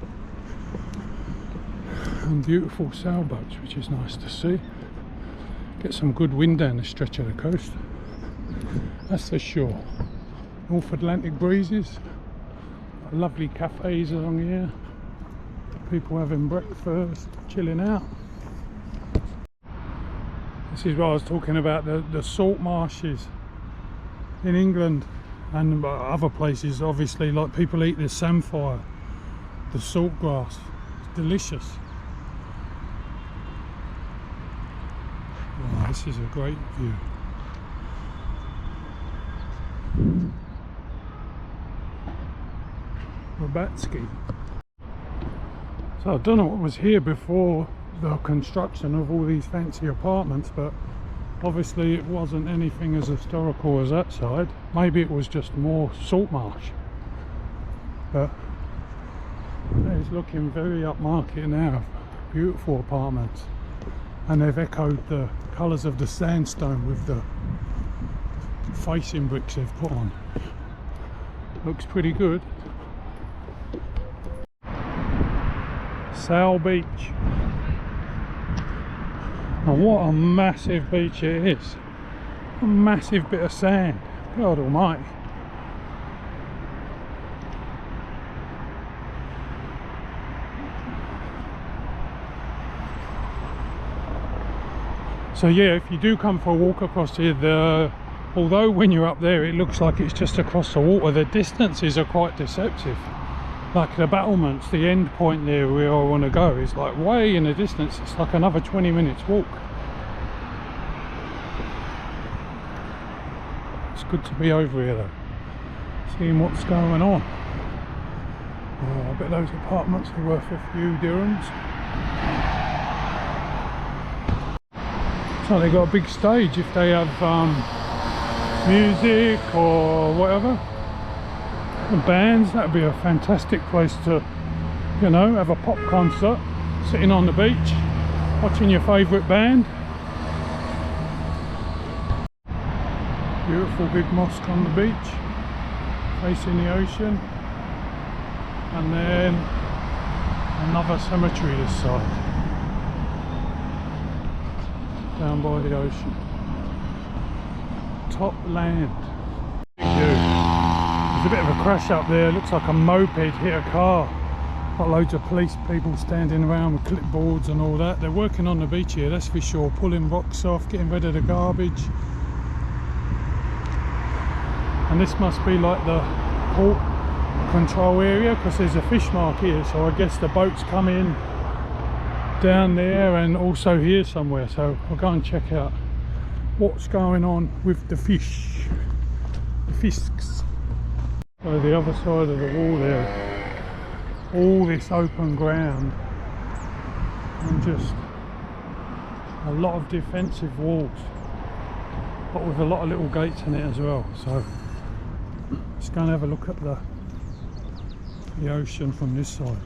And beautiful sailboats, which is nice to see. Get some good wind down the stretch of the coast. That's for sure. North Atlantic breezes. Lovely cafes along here. People having breakfast, chilling out. This is what I was talking about, the salt marshes in England and other places. Obviously, like, people eat the samphire, the salt grass. It's delicious. Wow, this is a great view. Rabatski. So I don't know what was here before the construction of all these fancy apartments, but obviously it wasn't anything as historical as that side. Maybe it was just more salt marsh, but it's looking very upmarket now. Beautiful apartments, and they've echoed the colours of the sandstone with the facing bricks they've put on. Looks pretty good. Salé Beach. And what a massive beach it is. A massive bit of sand. God almighty. So yeah, if you do come for a walk across here, although when you're up there it looks like it's just across the water, the distances are quite deceptive. Like the battlements, the end point there where I want to go is like way in the distance. It's like another 20 minutes walk. It's good to be over here though, seeing what's going on. Oh, I bet those apartments are worth a few dirhams. So they got a big stage if they have music or whatever. The bands, that would be a fantastic place to, you know, have a pop concert, sitting on the beach, watching your favourite band. Beautiful big mosque on the beach, facing the ocean, and then another cemetery this side, down by the ocean. Top land. There's a bit of a crash up there. Looks like a moped hit a car. Got loads of police people standing around with clipboards and all that. They're working on the beach here, that's for sure, pulling rocks off, getting rid of the garbage. And this must be like the port control area, because there's a fish market here, so I guess the boats come in down there and also here somewhere. So I'll go and check out what's going on with the fish, the fisks. So the other side of the wall there, all this open ground and just a lot of defensive walls, but with a lot of little gates in it as well. So let's go and have a look at the ocean from this side.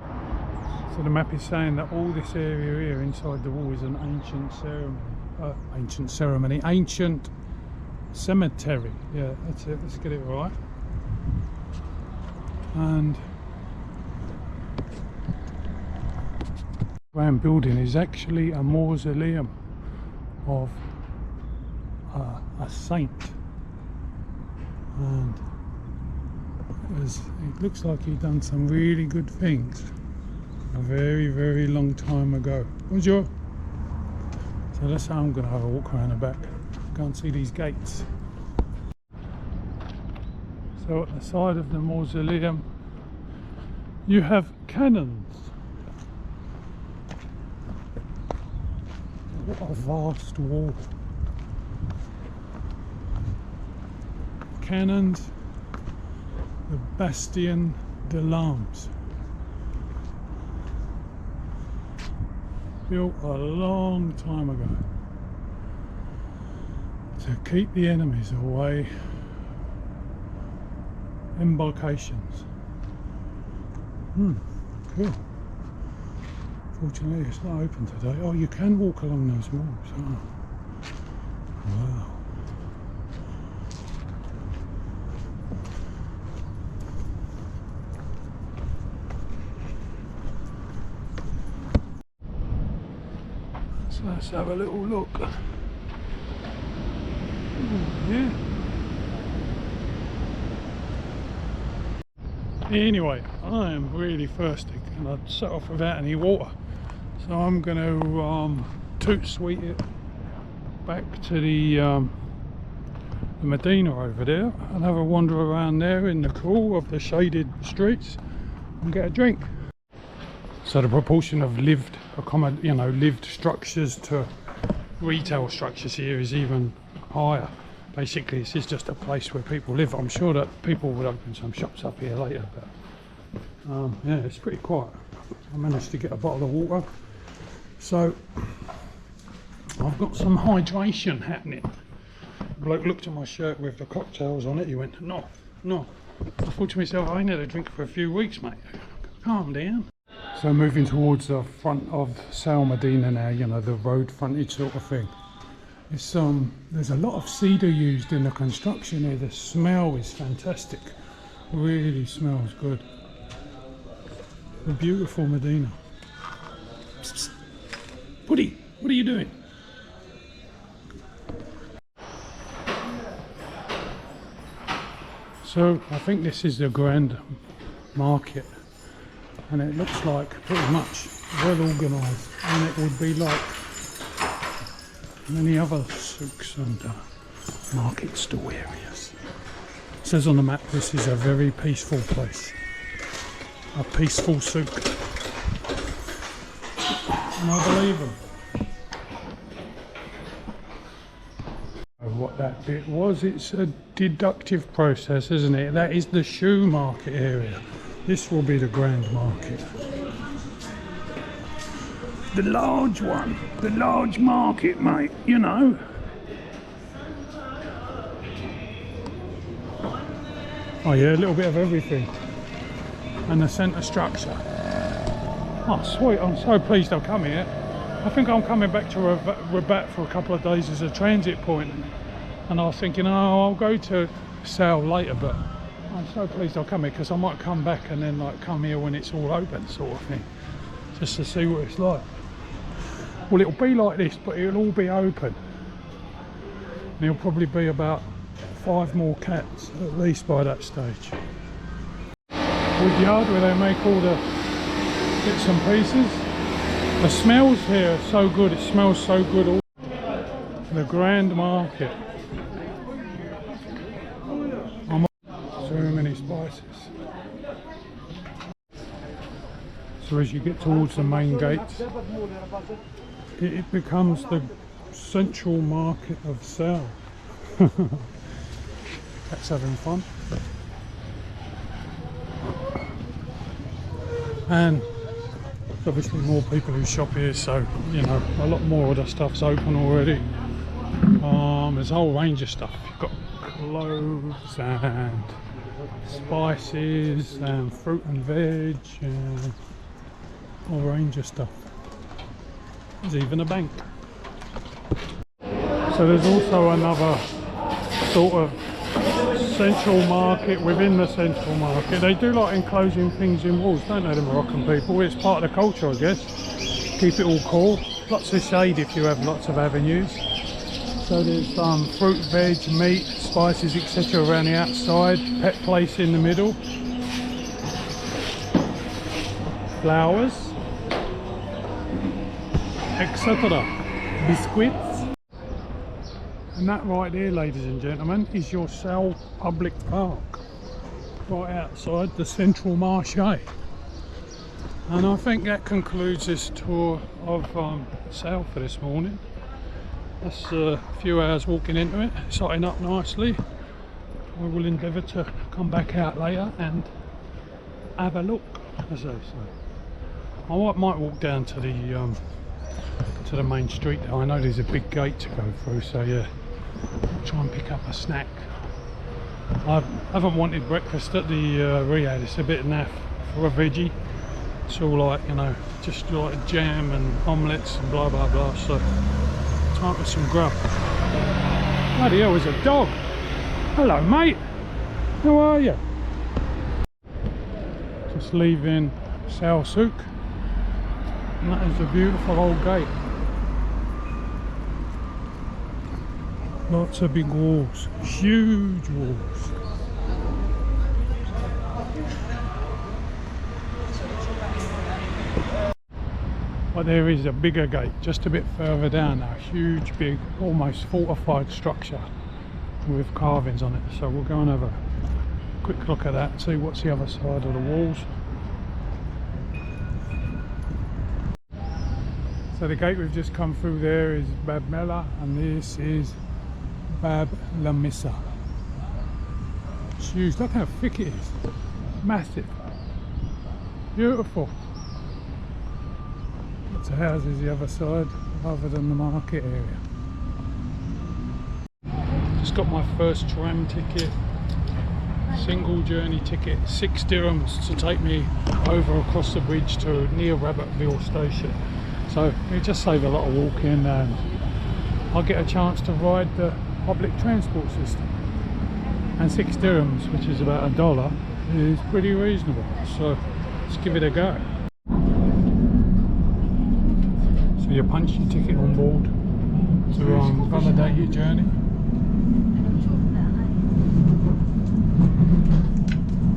So the map is saying that all this area here inside the wall is an ancient cemetery. Yeah, that's it, let's get it right. And the grand building is actually a mausoleum of a saint, and it looks like he'd done some really good things a very, very long time ago. Bonjour. So that's how I'm going to have a walk around the back, go and see these gates. So at the side of the mausoleum you have cannons. What a vast wall. Cannons, the Bastion de l'Armes, built a long time ago to keep the enemies away. Embarcations. Cool. Fortunately it's not open today. Oh, you can walk along those walls. Oh. Wow. So let's have a little look. Yeah. Anyway, I am really thirsty and I'd set off without any water, so I'm going to toot sweet it back to the Medina over there and have a wander around there in the cool of the shaded streets and get a drink. So the proportion of lived structures to retail structures here is even higher. Basically, this is just a place where people live. I'm sure that people would open some shops up here later, but yeah, it's pretty quiet. I managed to get a bottle of water, so I've got some hydration happening. The bloke looked at my shirt with the cocktails on it. He went, no. I thought to myself, I ain't had a drink for a few weeks, mate. Calm down. So moving towards the front of Sal Medina now, you know, the road frontage sort of thing. It's there's a lot of cedar used in the construction here. The smell is fantastic. Really smells good. A beautiful Medina. Psst, psst. Putty, what are you doing? So I think this is the Grand Market, and it looks like pretty much well organised, and it would be like many other souks and market stall areas. It says on the map this is a very peaceful place, a peaceful souk, and I believe them. What that bit was, it's a deductive process, isn't it? That is the shoe market area. This will be the Grand Market. The large one, the large market, mate, you know. Oh yeah, a little bit of everything. And the centre structure. Oh sweet, I'm so pleased I've come here. I think I'm coming back to Rabat for a couple of days as a transit point. And I was thinking, oh, I'll go to Salé later, but I'm so pleased I'll come here because I might come back and then like come here when it's all open, sort of thing, just to see what it's like. Well, it'll be like this, but it'll all be open. And there'll probably be about 5 more cats at least by that stage. Wood yard where they make all the bits and pieces. The smells here are so good, it smells so good. The Grand Market. So many spices. So as you get towards the main gates, it becomes the central market of Salé. That's having fun. And obviously more people who shop here, so you know, a lot more of the stuff's open already. There's a whole range of stuff. You've got clothes and spices and fruit and veg and a whole range of stuff. There's even a bank. So there's also another sort of central market within the central market. They do like enclosing things in walls, don't they, the Moroccan people? It's part of the culture, I guess. Keep it all cool. Lots of shade if you have lots of avenues. So there's fruit, veg, meat, spices, etc. around the outside. Pet place in the middle. Flowers, etc. Biscuits. And that right there, ladies and gentlemen, is your Salé Public Park, right outside the Central Marché. And I think that concludes this tour of Salé for this morning. That's a few hours walking into it. It's lighting up nicely. I will endeavour to come back out later and have a look, as they say. I might walk down to the main street there. I know there's a big gate to go through, so yeah, I'll try and pick up a snack. I haven't wanted breakfast at the Riad. It's a bit naff for a veggie. It's all like, you know, just like jam and omelettes and blah blah blah, so time for some grub. Bloody hell, there's a dog. Hello mate, how are you? Just leaving Salé Souk, and that is a beautiful old gate. Lots of big walls, huge walls. But there is a bigger gate just a bit further down, a huge, big, almost fortified structure with carvings on it. So we'll go and have a quick look at that and see what's the other side of the walls. So the gate we've just come through there is Bab Mela, and this is Bab Lamissa. It's huge, look how thick it is, massive, beautiful. Lots of houses the other side, other than the market area. Just got my first tram ticket, single journey ticket, 6 dirhams to take me over across the bridge to near Rabatville station. So it just saved a lot of walking, and I'll get a chance to ride the public transport system. And 6 dirhams, which is about $1, is pretty reasonable. So let's give it a go. So you punch your ticket on board to validate your journey.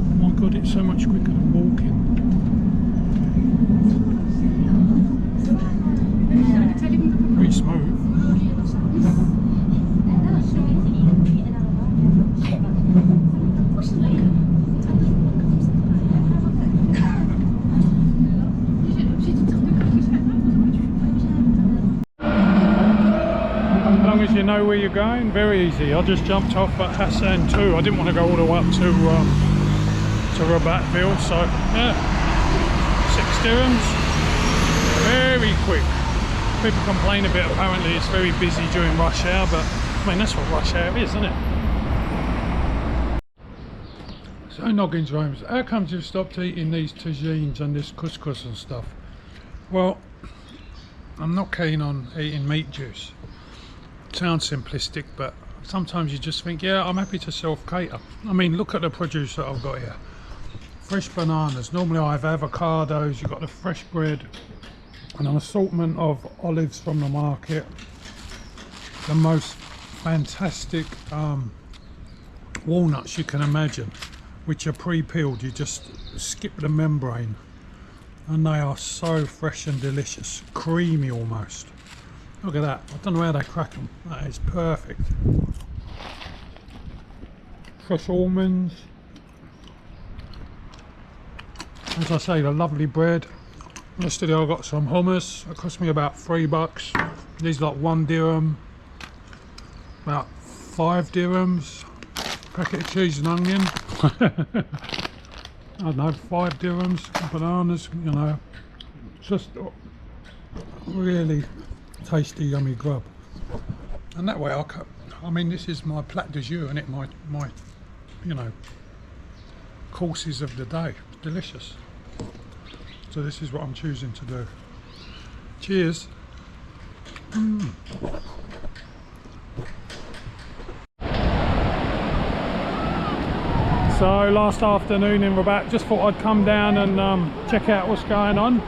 Oh my god, it's so much quicker than walking. Pretty smooth. As long as you know where you're going, very easy. I just jumped off at Hassan Tower. I didn't want to go all the way up to Rabatville, so yeah, 6 dirhams, very quick. People complain a bit, apparently it's very busy during rush hour, but I mean that's what rush hour is, isn't it? So Noggins Rooms, how comes you've stopped eating these tagines and this couscous and stuff? Well, I'm not keen on eating meat juice. Sounds simplistic, but sometimes you just think, yeah, I'm happy to self-cater. I mean, look at the produce that I've got here. Fresh bananas, normally I have avocados, you've got the fresh bread, and an assortment of olives from the market. The most fantastic walnuts you can imagine, which are pre-peeled. You just skip the membrane and they are so fresh and delicious, creamy almost. Look at that, I don't know how they crack them, that is perfect. Fresh almonds, as I say, the lovely bread. Yesterday I got some hummus, it cost me about $3. These like 1 dirham, about 5 dirhams. Packet of cheese and onion, I don't know, 5 dirhams. Bananas, you know, just really tasty, yummy grub. And that way I mean, this is my plat du jour, and it my you know, courses of the day. It's delicious. So this is what I'm choosing to do. Cheers. So last afternoon in Rabat, just thought I'd come down and check out what's going on.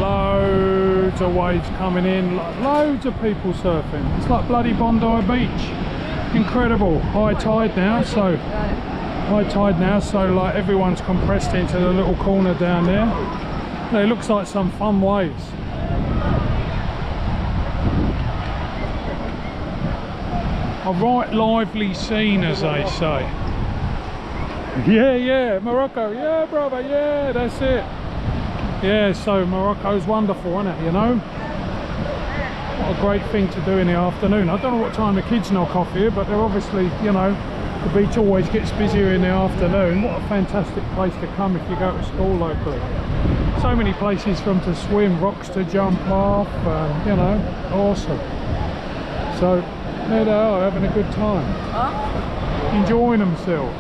Loads of waves coming in, loads of people surfing. It's like bloody Bondi Beach. Incredible. High tide now, so like everyone's compressed into the little corner down there. It looks like some fun waves. A right lively scene, as they say. Yeah, Morocco, yeah brother, yeah, that's it. Yeah, so Morocco's wonderful, isn't it, you know? What a great thing to do in the afternoon. I don't know what time the kids knock off here, but they're obviously, you know, the beach always gets busier in the afternoon. What a fantastic place to come if you go to school locally. So many places from to swim, rocks to jump off, you know, awesome. So there they are, having a good time, enjoying themselves,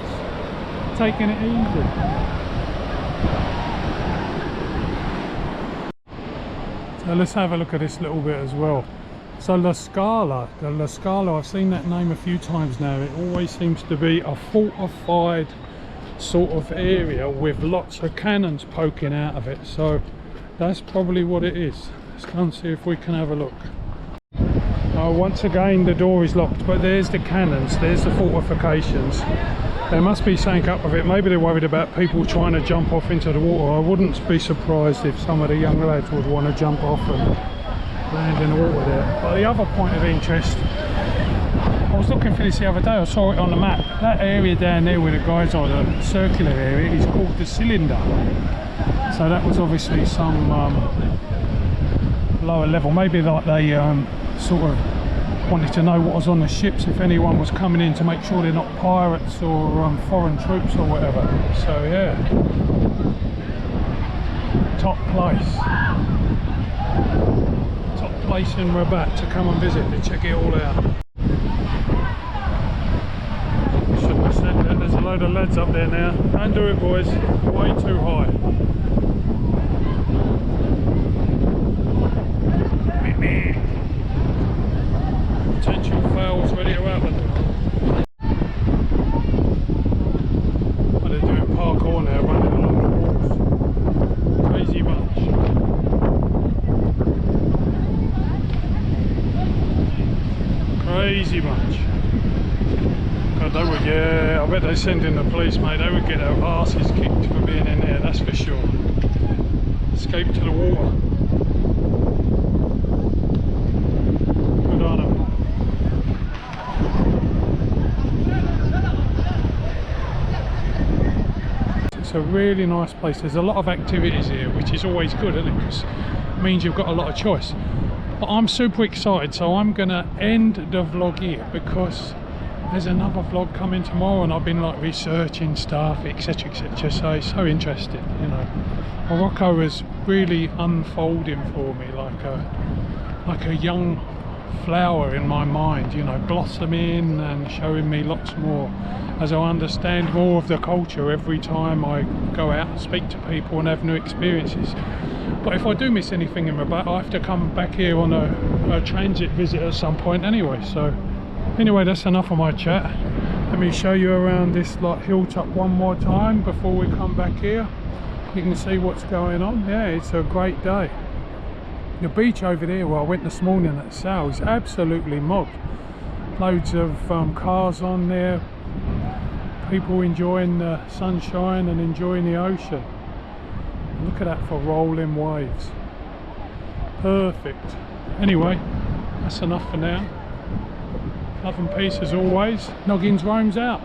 taking it easy. So let's have a look at this little bit as well. So La Scala, I've seen that name a few times now. It always seems to be a fortified sort of area with lots of cannons poking out of it. So that's probably what it is. Let's go and see if we can have a look. Once again the door is locked, but there's the cannons, there's the fortifications. There must be something up with it. Maybe they're worried about people trying to jump off into the water. I wouldn't be surprised if some of the young lads would want to jump off and land in the water there. But the other point of interest, I was looking for this the other day, I saw it on the map. That area down there where the guys are, the circular area, is called the cylinder. So that was obviously some lower level. Maybe like they sort of wanted to know what was on the ships, if anyone was coming in, to make sure they're not pirates or foreign troops or whatever. So yeah, top place in Rabat to come and visit, to check it all out. Shouldn't have said that. There's a load of lads up there now. Don't do it, boys, way too high. Potential fouls ready to happen. But they're doing parkour now, running along the walls. Crazy bunch. Crazy bunch. God, they would, yeah, I bet they send in the police, mate. They would get their asses kicked for being in there, that's for sure. Escape to the water. Good on them. It's a really nice place. There's a lot of activities here, which is always good, isn't it? Because it means you've got a lot of choice. But I'm super excited, so I'm gonna end the vlog here because there's another vlog coming tomorrow, and I've been like researching stuff, etc, etc. So it's so interesting, you know. Morocco is really unfolding for me like a young flower in my mind, you know, blossoming and showing me lots more as I understand more of the culture every time I go out and speak to people and have new experiences. But if I do miss anything in Rabat, I have to come back here on a transit visit at some point anyway. So anyway, that's enough of my chat. Let me show you around this like hilltop one more time before we come back here. You can see what's going on. Yeah, it's a great day. The beach over there where I went this morning at Salé is absolutely mobbed. Loads of cars on there, people enjoying the sunshine and enjoying the ocean. Look at that for rolling waves. Perfect. Anyway, that's enough for now. Love and peace as always. Noggins roams out.